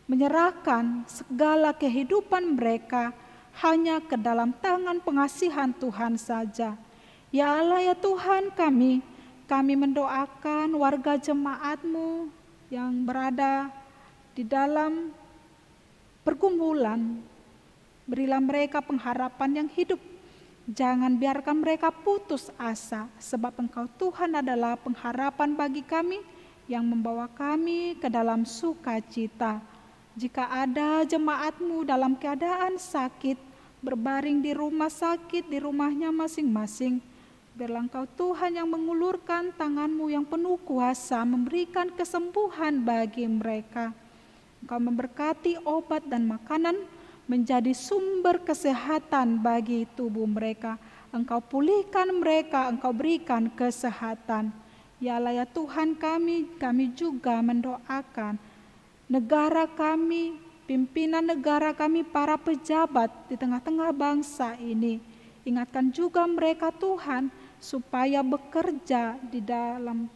G: menyerahkan segala kehidupan mereka hanya ke dalam tangan pengasihan Tuhan saja. Ya Allah, ya Tuhan kami mendoakan warga jemaat-Mu yang berada di dalam pergumulan. Berilah mereka pengharapan yang hidup. Jangan biarkan mereka putus asa, sebab Engkau Tuhan adalah pengharapan bagi kami yang membawa kami ke dalam sukacita. Jika ada jemaat-Mu dalam keadaan sakit, berbaring di rumah sakit, di rumahnya masing-masing, biarlah Engkau Tuhan yang mengulurkan tangan-Mu yang penuh kuasa, memberikan kesembuhan bagi mereka. Engkau memberkati obat dan makanan menjadi sumber kesehatan bagi tubuh mereka. Engkau pulihkan mereka, Engkau berikan kesehatan. Ya Allah, ya Tuhan kami juga mendoakan negara kami, pimpinan negara kami, para pejabat di tengah-tengah bangsa ini. Ingatkan juga mereka Tuhan, supaya bekerja di dalam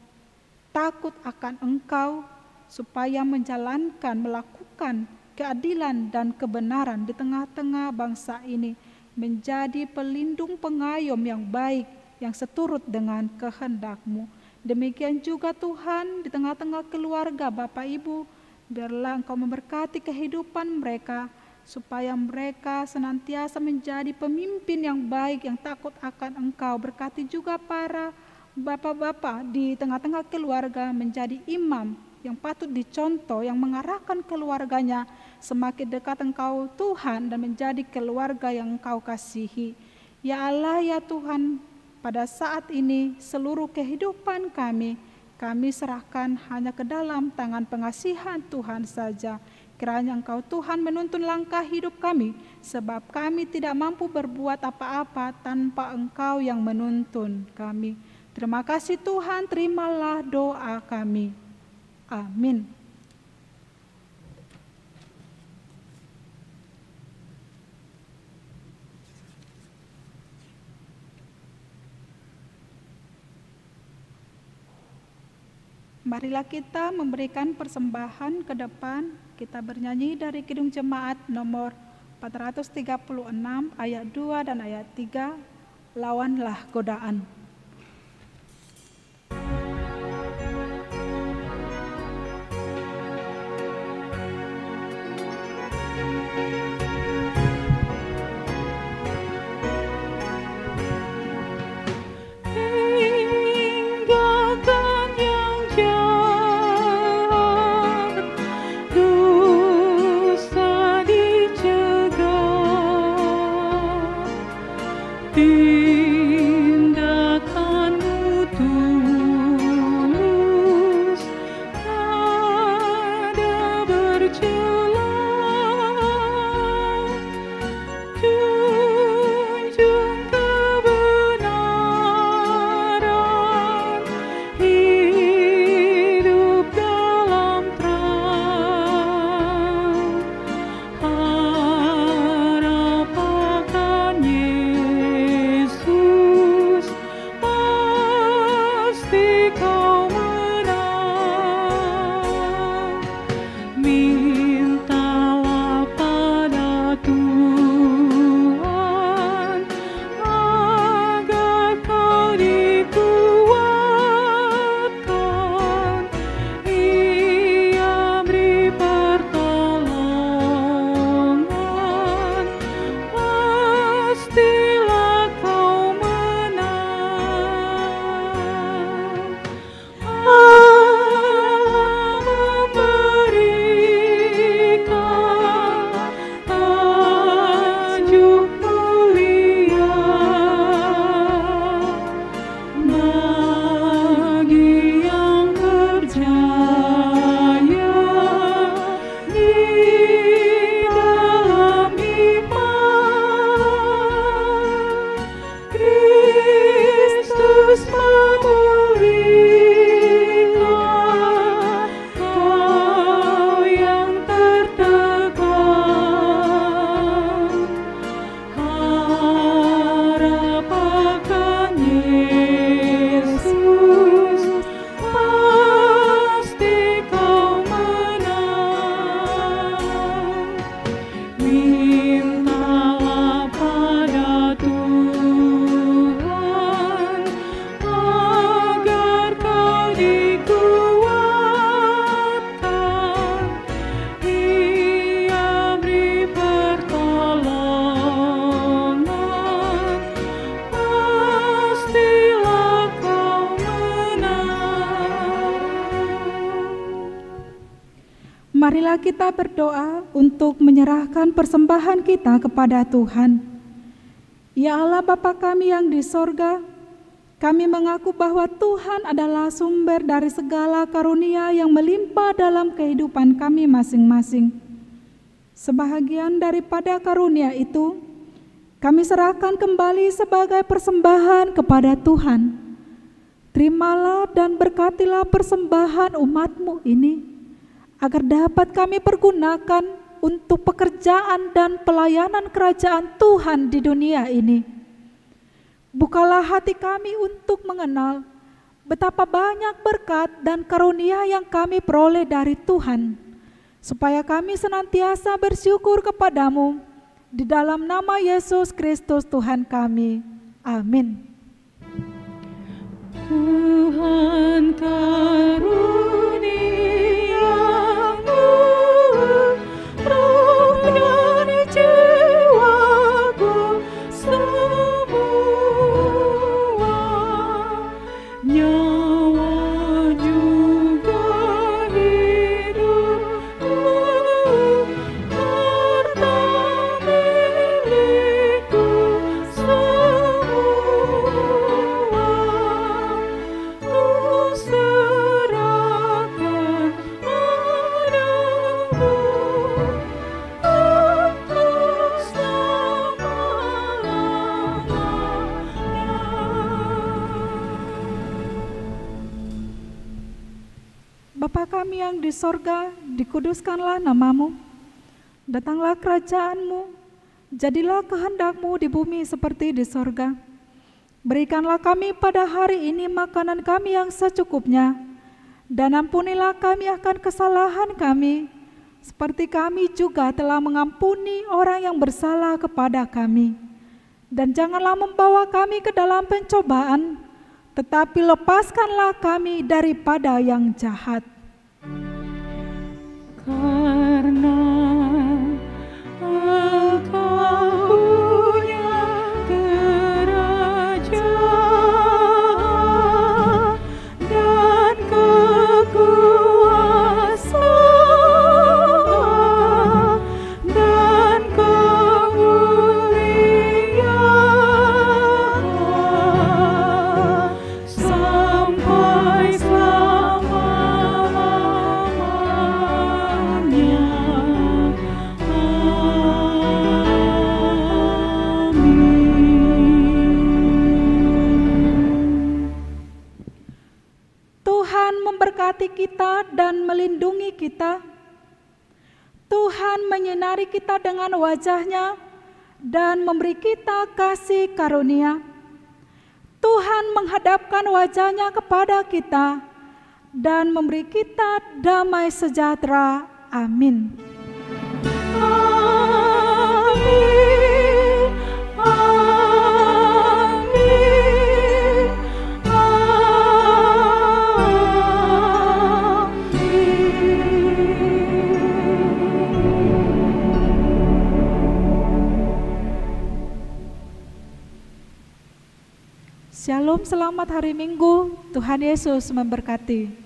G: takut akan Engkau, supaya melakukan keadilan dan kebenaran di tengah-tengah bangsa ini, menjadi pelindung pengayom yang baik, yang seturut dengan kehendak-Mu. Demikian juga Tuhan, di tengah-tengah keluarga Bapak Ibu, biarlah Engkau memberkati kehidupan mereka, supaya mereka senantiasa menjadi pemimpin yang baik, yang takut akan Engkau. Berkati juga para bapak-bapak di tengah-tengah keluarga menjadi imam yang patut dicontoh, yang mengarahkan keluarganya semakin dekat Engkau Tuhan dan menjadi keluarga yang Engkau kasihi. Ya Allah, ya Tuhan, pada saat ini seluruh kehidupan kami serahkan hanya ke dalam tangan pengasihan Tuhan saja. Kiranya Engkau Tuhan menuntun langkah hidup kami, sebab kami tidak mampu berbuat apa-apa tanpa Engkau yang menuntun kami. Terima kasih Tuhan, terimalah doa kami. Amin. Marilah kita memberikan persembahan ke depan. Kita bernyanyi dari Kidung Jemaat nomor 436 ayat 2 dan ayat 3, Lawanlah Godaan. Marilah kita berdoa untuk menyerahkan persembahan kita kepada Tuhan. Ya Allah Bapa kami yang di sorga, kami mengaku bahwa Tuhan adalah sumber dari segala karunia yang melimpah dalam kehidupan kami masing-masing. Sebahagian daripada karunia itu, kami serahkan kembali sebagai persembahan kepada Tuhan. Terimalah dan berkatilah persembahan umat-Mu ini, agar dapat kami pergunakan untuk pekerjaan dan pelayanan kerajaan Tuhan di dunia ini. Bukalah hati kami untuk mengenal betapa banyak berkat dan karunia yang kami peroleh dari Tuhan, supaya kami senantiasa bersyukur kepadamu, di dalam nama Yesus Kristus Tuhan kami. Amin.
E: Tuhan karuniamu, roh dan jiwaku semua, nyawa juga hidup
G: kami yang di sorga, dikuduskanlah namamu. Datanglah kerajaanmu, jadilah kehendak-mu di bumi seperti di sorga. Berikanlah kami pada hari ini makanan kami yang secukupnya, dan ampunilah kami akan kesalahan kami, seperti kami juga telah mengampuni orang yang bersalah kepada kami. Dan janganlah membawa kami ke dalam pencobaan, tetapi lepaskanlah kami daripada yang jahat.
E: Karena Engkau punya kerajaan dan kekuasaan dan kemuliaan sampai selama-lamanya.
G: Tuhan memberkati kita dan melindungi kita. Tuhan menyinari kita dengan wajah-Nya dan memberi kita kasih karunia. Tuhan menghadapkan wajah-Nya kepada kita dan memberi kita damai sejahtera. Amin.
E: Amin. Amin.
G: Shalom, selamat hari Minggu. Tuhan Yesus memberkati.